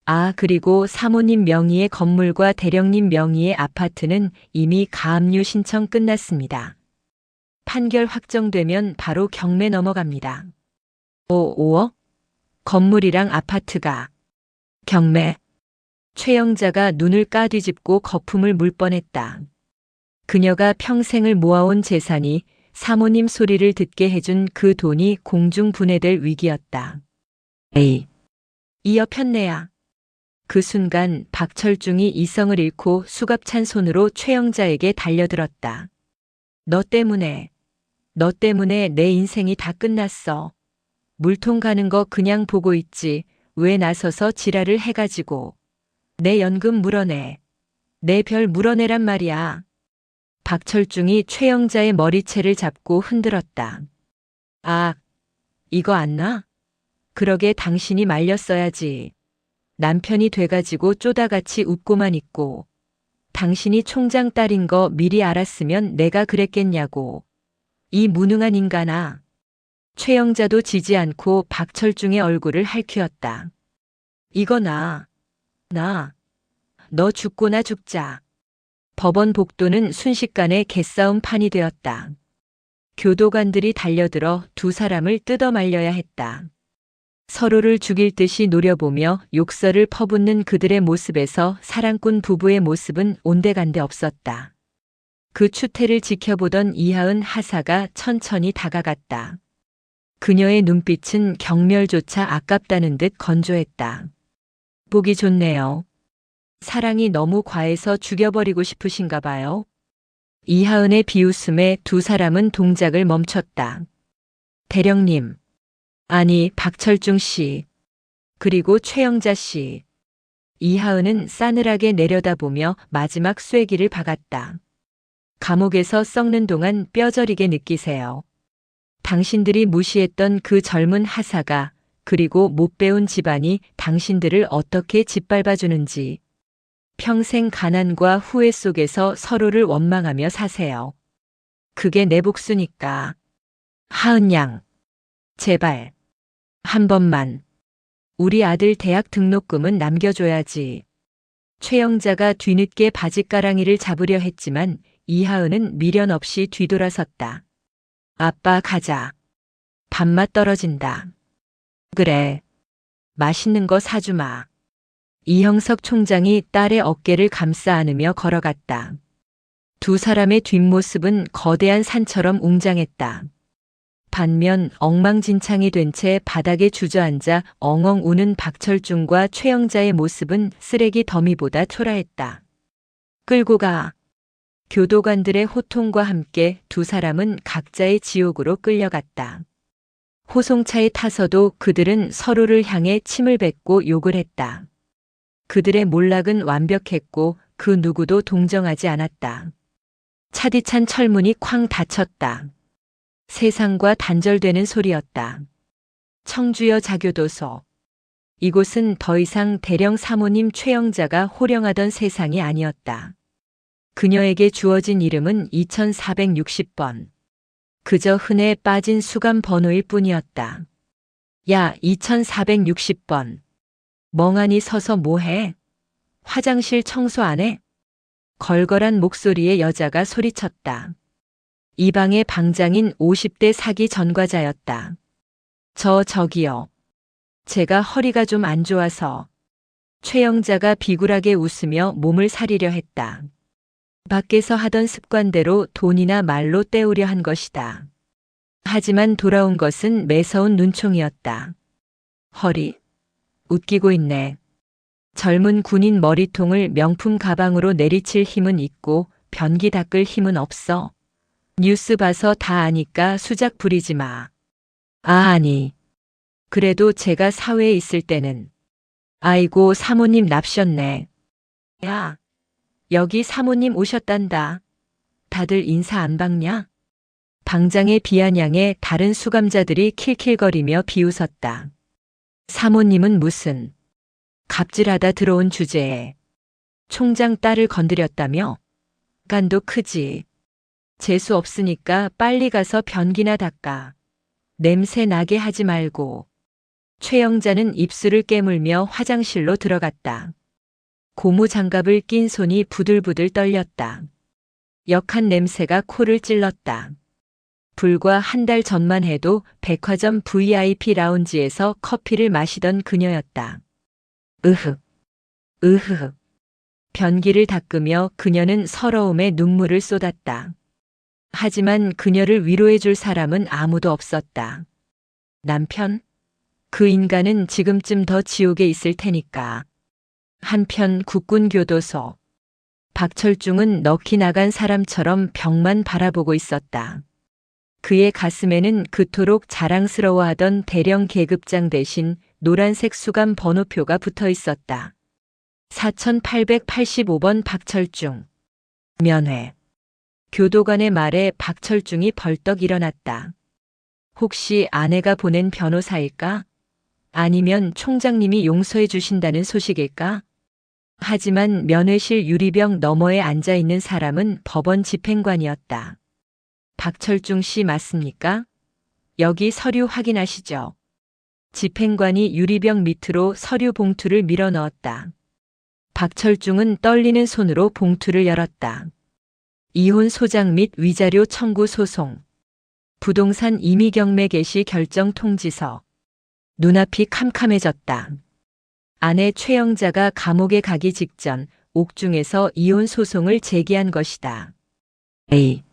아, 그리고 사모님 명의의 건물과 대령님 명의의 아파트는 이미 가압류 신청 끝났습니다. 판결 확정되면 바로 경매 넘어갑니다. 5억? 건물이랑 아파트가. 경매. 최영자가 눈을 까뒤집고 거품을 물 뻔했다. 그녀가 평생을 모아온 재산이 사모님 소리를 듣게 해준 그 돈이 공중분해될 위기였다. 에이, 이어 편내야. 그 순간 박철중이 이성을 잃고 수갑찬 손으로 최영자에게 달려들었다. 너 때문에 내 인생이 다 끝났어. 물통 가는 거 그냥 보고 있지. 왜 나서서 지랄을 해가지고. 내 연금 물어내. 내 별 물어내란 말이야. 박철중이 최영자의 머리채를 잡고 흔들었다. 아, 이거 안 나? 그러게 당신이 말렸어야지. 남편이 돼가지고 쪼다같이 웃고만 있고. 당신이 총장 딸인 거 미리 알았으면 내가 그랬겠냐고. 이 무능한 인간아. 최영자도 지지 않고 박철중의 얼굴을 핥히었다. 이거 나. 너 죽고나 죽자. 법원 복도는 순식간에 개싸움 판이 되었다. 교도관들이 달려들어 두 사람을 뜯어 말려야 했다. 서로를 죽일 듯이 노려보며 욕설을 퍼붓는 그들의 모습에서 사랑꾼 부부의 모습은 온데간데 없었다. 그 추태를 지켜보던 이하은 하사가 천천히 다가갔다. 그녀의 눈빛은 경멸조차 아깝다는 듯 건조했다. 보기 좋네요. 사랑이 너무 과해서 죽여버리고 싶으신가 봐요. 이하은의 비웃음에 두 사람은 동작을 멈췄다. 대령님. 아니, 박철중 씨. 그리고 최영자 씨. 이하은은 싸늘하게 내려다보며 마지막 쐐기를 박았다. 감옥에서 썩는 동안 뼈저리게 느끼세요. 당신들이 무시했던 그 젊은 하사가 그리고 못 배운 집안이 당신들을 어떻게 짓밟아주는지. 평생 가난과 후회 속에서 서로를 원망하며 사세요. 그게 내 복수니까. 하은 양. 제발. 한 번만. 우리 아들 대학 등록금은 남겨줘야지. 최영자가 뒤늦게 바짓가랑이를 잡으려 했지만 이하은은 미련 없이 뒤돌아섰다. 아빠 가자. 밥맛 떨어진다. 그래. 맛있는 거 사주마. 이형석 총장이 딸의 어깨를 감싸 안으며 걸어갔다. 두 사람의 뒷모습은 거대한 산처럼 웅장했다. 반면 엉망진창이 된 채 바닥에 주저앉아 엉엉 우는 박철중과 최영자의 모습은 쓰레기 더미보다 초라했다. 끌고 가. 교도관들의 호통과 함께 두 사람은 각자의 지옥으로 끌려갔다. 호송차에 타서도 그들은 서로를 향해 침을 뱉고 욕을 했다. 그들의 몰락은 완벽했고 그 누구도 동정하지 않았다. 차디찬 철문이 쾅 닫혔다. 세상과 단절되는 소리였다. 청주여 자교도소. 이곳은 더 이상 대령 사모님 최영자가 호령하던 세상이 아니었다. 그녀에게 주어진 이름은 2460번. 그저 흔해 빠진 수감 번호일 뿐이었다. 야, 2460번. 멍하니 서서 뭐해? 화장실 청소 안 해? 걸걸한 목소리의 여자가 소리쳤다. 이 방의 방장인 50대 사기 전과자였다. 저기요. 제가 허리가 좀 안 좋아서. 최영자가 비굴하게 웃으며 몸을 사리려 했다. 밖에서 하던 습관대로 돈이나 말로 때우려 한 것이다. 하지만 돌아온 것은 매서운 눈총이었다. 허리. 웃기고 있네. 젊은 군인 머리통을 명품 가방으로 내리칠 힘은 있고 변기 닦을 힘은 없어. 뉴스 봐서 다 아니까 수작 부리지 마. 아니. 그래도 제가 사회에 있을 때는. 아이고 사모님 납셨네. 야. 여기 사모님 오셨단다. 다들 인사 안 받냐? 방장의 비아냥에 다른 수감자들이 킬킬거리며 비웃었다. 사모님은 무슨 갑질하다 들어온 주제에 총장 딸을 건드렸다며? 간도 크지. 재수 없으니까 빨리 가서 변기나 닦아. 냄새 나게 하지 말고. 최영자는 입술을 깨물며 화장실로 들어갔다. 고무 장갑을 낀 손이 부들부들 떨렸다. 역한 냄새가 코를 찔렀다. 불과 한 달 전만 해도 백화점 VIP 라운지에서 커피를 마시던 그녀였다. 으흑, 으흐흑. 변기를 닦으며 그녀는 서러움에 눈물을 쏟았다. 하지만 그녀를 위로해줄 사람은 아무도 없었다. 남편? 그 인간은 지금쯤 더 지옥에 있을 테니까. 한편 국군교도소. 박철중은 넋이 나간 사람처럼 벽만 바라보고 있었다. 그의 가슴에는 그토록 자랑스러워하던 대령 계급장 대신 노란색 수감 번호표가 붙어 있었다. 4885번 박철중. 면회. 교도관의 말에 박철중이 벌떡 일어났다. 혹시 아내가 보낸 변호사일까? 아니면 총장님이 용서해 주신다는 소식일까? 하지만 면회실 유리병 너머에 앉아 있는 사람은 법원 집행관이었다. 박철중 씨 맞습니까? 여기 서류 확인하시죠. 집행관이 유리병 밑으로 서류 봉투를 밀어 넣었다. 박철중은 떨리는 손으로 봉투를 열었다. 이혼 소장 및 위자료 청구 소송. 부동산 임의 경매 개시 결정 통지서. 눈앞이 캄캄해졌다. 아내 최영자가 감옥에 가기 직전 옥중에서 이혼 소송을 제기한 것이다. 에이,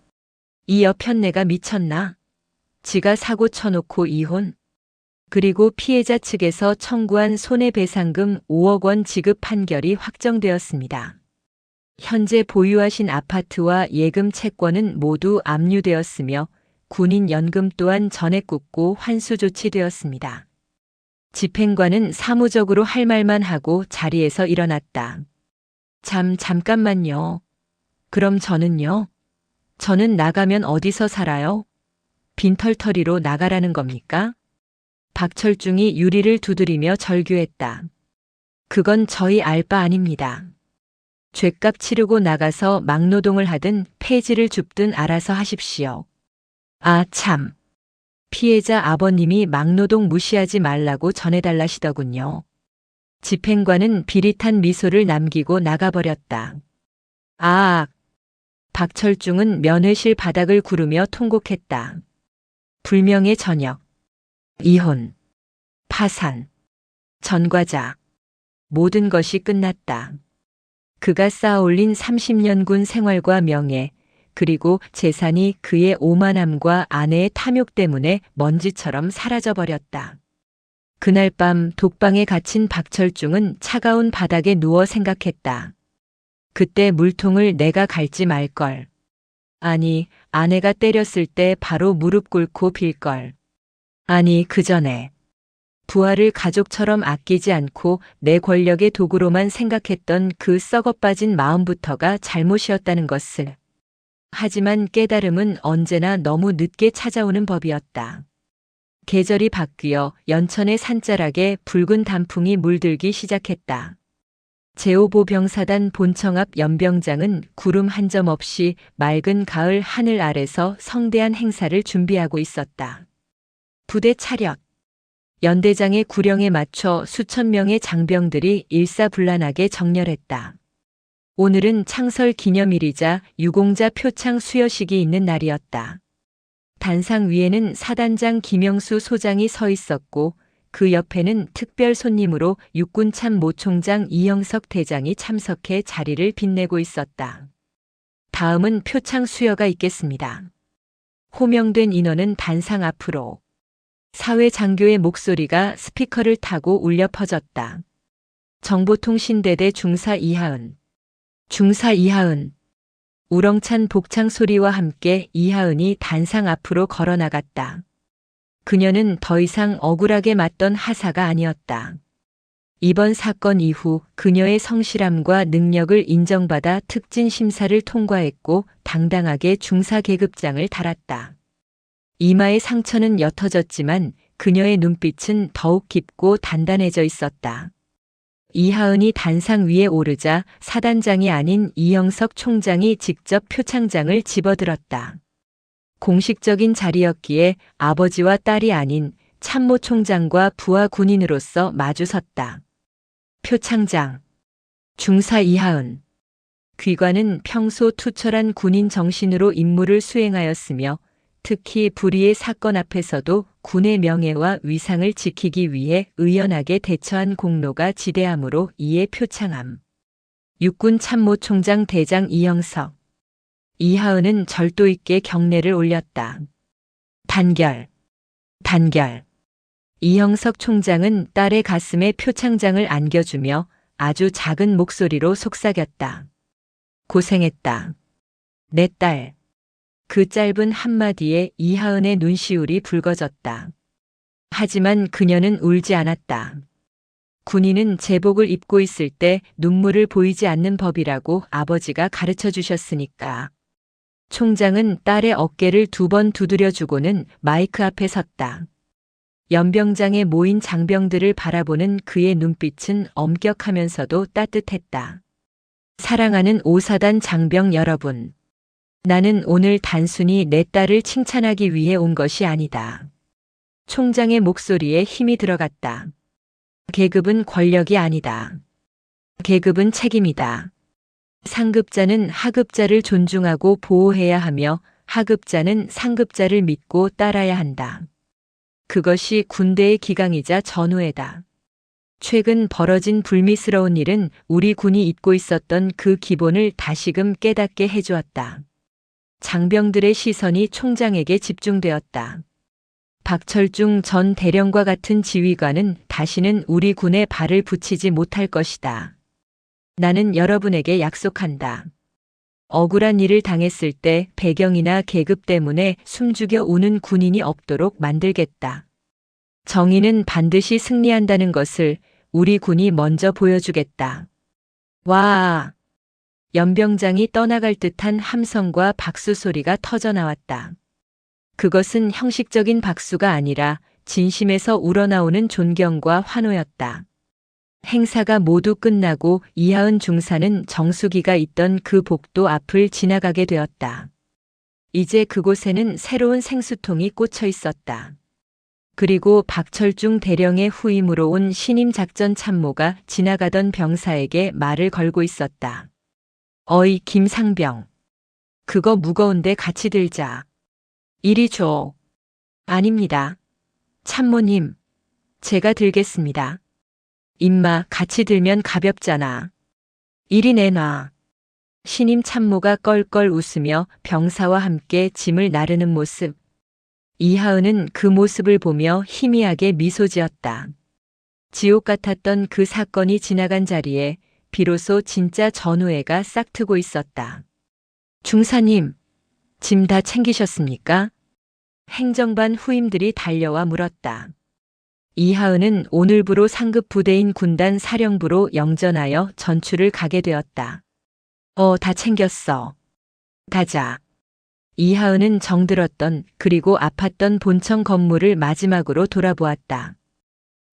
이 여편네가 미쳤나? 지가 사고 쳐놓고 이혼? 그리고 피해자 측에서 청구한 손해배상금 5억 원 지급 판결이 확정되었습니다. 현재 보유하신 아파트와 예금 채권은 모두 압류되었으며 군인 연금 또한 전액 굽고 환수 조치되었습니다. 집행관은 사무적으로 할 말만 하고 자리에서 일어났다. 잠깐만요. 그럼 저는요? 저는 나가면 어디서 살아요? 빈털터리로 나가라는 겁니까? 박철중이 유리를 두드리며 절규했다. 그건 저희 알 바 아닙니다. 죗값 치르고 나가서 막노동을 하든 폐지를 줍든 알아서 하십시오. 아 참. 피해자 아버님이 막노동 무시하지 말라고 전해달라시더군요. 집행관은 비릿한 미소를 남기고 나가버렸다. 아, 박철중은 면회실 바닥을 구르며 통곡했다. 불명의 저녁. 이혼. 파산. 전과자. 모든 것이 끝났다. 그가 쌓아올린 30년 군 생활과 명예, 그리고 재산이 그의 오만함과 아내의 탐욕 때문에 먼지처럼 사라져버렸다. 그날 밤 독방에 갇힌 박철중은 차가운 바닥에 누워 생각했다. 그때 물통을 내가 갈지 말걸. 아니, 아내가 때렸을 때 바로 무릎 꿇고 빌걸. 아니, 그 전에 부하를 가족처럼 아끼지 않고 내 권력의 도구로만 생각했던 그 썩어빠진 마음부터가 잘못이었다는 것을. 하지만 깨달음은 언제나 너무 늦게 찾아오는 법이었다. 계절이 바뀌어 연천의 산자락에 붉은 단풍이 물들기 시작했다. 제5보병사단 본청 앞 연병장은 구름 한 점 없이 맑은 가을 하늘 아래서 성대한 행사를 준비하고 있었다. 부대 차렷. 연대장의 구령에 맞춰 수천 명의 장병들이 일사불란하게 정렬했다. 오늘은 창설 기념일이자 유공자 표창 수여식이 있는 날이었다. 단상 위에는 사단장 김영수 소장이 서 있었고 그 옆에는 특별 손님으로 육군 참모총장 이영석 대장이 참석해 자리를 빛내고 있었다. 다음은 표창 수여가 있겠습니다. 호명된 인원은 단상 앞으로. 사회 장교의 목소리가 스피커를 타고 울려 퍼졌다. 정보통신대대 중사 이하은. 중사 이하은. 우렁찬 복창 소리와 함께 이하은이 단상 앞으로 걸어 나갔다. 그녀는 더 이상 억울하게 맞던 하사가 아니었다. 이번 사건 이후 그녀의 성실함과 능력을 인정받아 특진 심사를 통과했고 당당하게 중사 계급장을 달았다. 이마의 상처는 옅어졌지만 그녀의 눈빛은 더욱 깊고 단단해져 있었다. 이하은이 단상 위에 오르자 사단장이 아닌 이영석 총장이 직접 표창장을 집어들었다. 공식적인 자리였기에 아버지와 딸이 아닌 참모 총장과 부하 군인으로서 마주섰다. 표창장. 중사 이하은. 귀관은 평소 투철한 군인 정신으로 임무를 수행하였으며 특히 불의의 사건 앞에서도 군의 명예와 위상을 지키기 위해 의연하게 대처한 공로가 지대하므로 이에 표창함. 육군 참모총장 대장 이영석. 이하은은 절도 있게 경례를 올렸다. 단결. 단결. 이영석 총장은 딸의 가슴에 표창장을 안겨주며 아주 작은 목소리로 속삭였다. 고생했다. 내 딸. 그 짧은 한마디에 이하은의 눈시울이 붉어졌다. 하지만 그녀는 울지 않았다. 군인은 제복을 입고 있을 때 눈물을 보이지 않는 법이라고 아버지가 가르쳐 주셨으니까. 총장은 딸의 어깨를 2번 두드려주고는 마이크 앞에 섰다. 연병장에 모인 장병들을 바라보는 그의 눈빛은 엄격하면서도 따뜻했다. 사랑하는 5사단 장병 여러분. 나는 오늘 단순히 내 딸을 칭찬하기 위해 온 것이 아니다. 총장의 목소리에 힘이 들어갔다. 계급은 권력이 아니다. 계급은 책임이다. 상급자는 하급자를 존중하고 보호해야 하며 하급자는 상급자를 믿고 따라야 한다. 그것이 군대의 기강이자 전우애다. 최근 벌어진 불미스러운 일은 우리 군이 잊고 있었던 그 기본을 다시금 깨닫게 해주었다. 장병들의 시선이 총장에게 집중되었다. 박철중 전 대령과 같은 지휘관은 다시는 우리 군에 발을 붙이지 못할 것이다. 나는 여러분에게 약속한다. 억울한 일을 당했을 때 배경이나 계급 때문에 숨죽여 우는 군인이 없도록 만들겠다. 정의는 반드시 승리한다는 것을 우리 군이 먼저 보여주겠다. 와! 연병장이 떠나갈 듯한 함성과 박수 소리가 터져 나왔다. 그것은 형식적인 박수가 아니라 진심에서 우러나오는 존경과 환호였다. 행사가 모두 끝나고 이하은 중사는 정수기가 있던 그 복도 앞을 지나가게 되었다. 이제 그곳에는 새로운 생수통이 꽂혀 있었다. 그리고 박철중 대령의 후임으로 온 신임 작전 참모가 지나가던 병사에게 말을 걸고 있었다. 어이 김상병. 그거 무거운데 같이 들자. 이리 줘. 아닙니다. 참모님. 제가 들겠습니다. 임마 같이 들면 가볍잖아. 이리 내놔. 신임 참모가 껄껄 웃으며 병사와 함께 짐을 나르는 모습. 이하은은 그 모습을 보며 희미하게 미소 지었다. 지옥 같았던 그 사건이 지나간 자리에 비로소 진짜 전우애가 싹트고 있었다. 중사님, 짐 다 챙기셨습니까? 행정반 후임들이 달려와 물었다. 이하은은 오늘부로 상급 부대인 군단 사령부로 영전하여 전출을 가게 되었다. 다 챙겼어. 가자. 이하은은 정들었던 그리고 아팠던 본청 건물을 마지막으로 돌아보았다.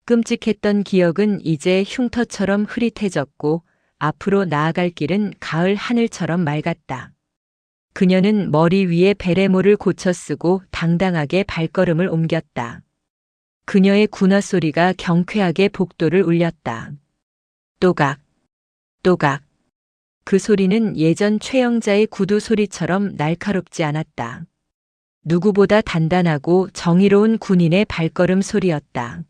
끔찍했던 기억은 이제 흉터처럼 흐릿해졌고 앞으로 나아갈 길은 가을 하늘처럼 맑았다. 그녀는 머리 위에 베레모를 고쳐 쓰고 당당하게 발걸음을 옮겼다. 그녀의 군화 소리가 경쾌하게 복도를 울렸다. 또각, 또각. 그 소리는 예전 최영자의 구두 소리처럼 날카롭지 않았다. 누구보다 단단하고 정의로운 군인의 발걸음 소리였다.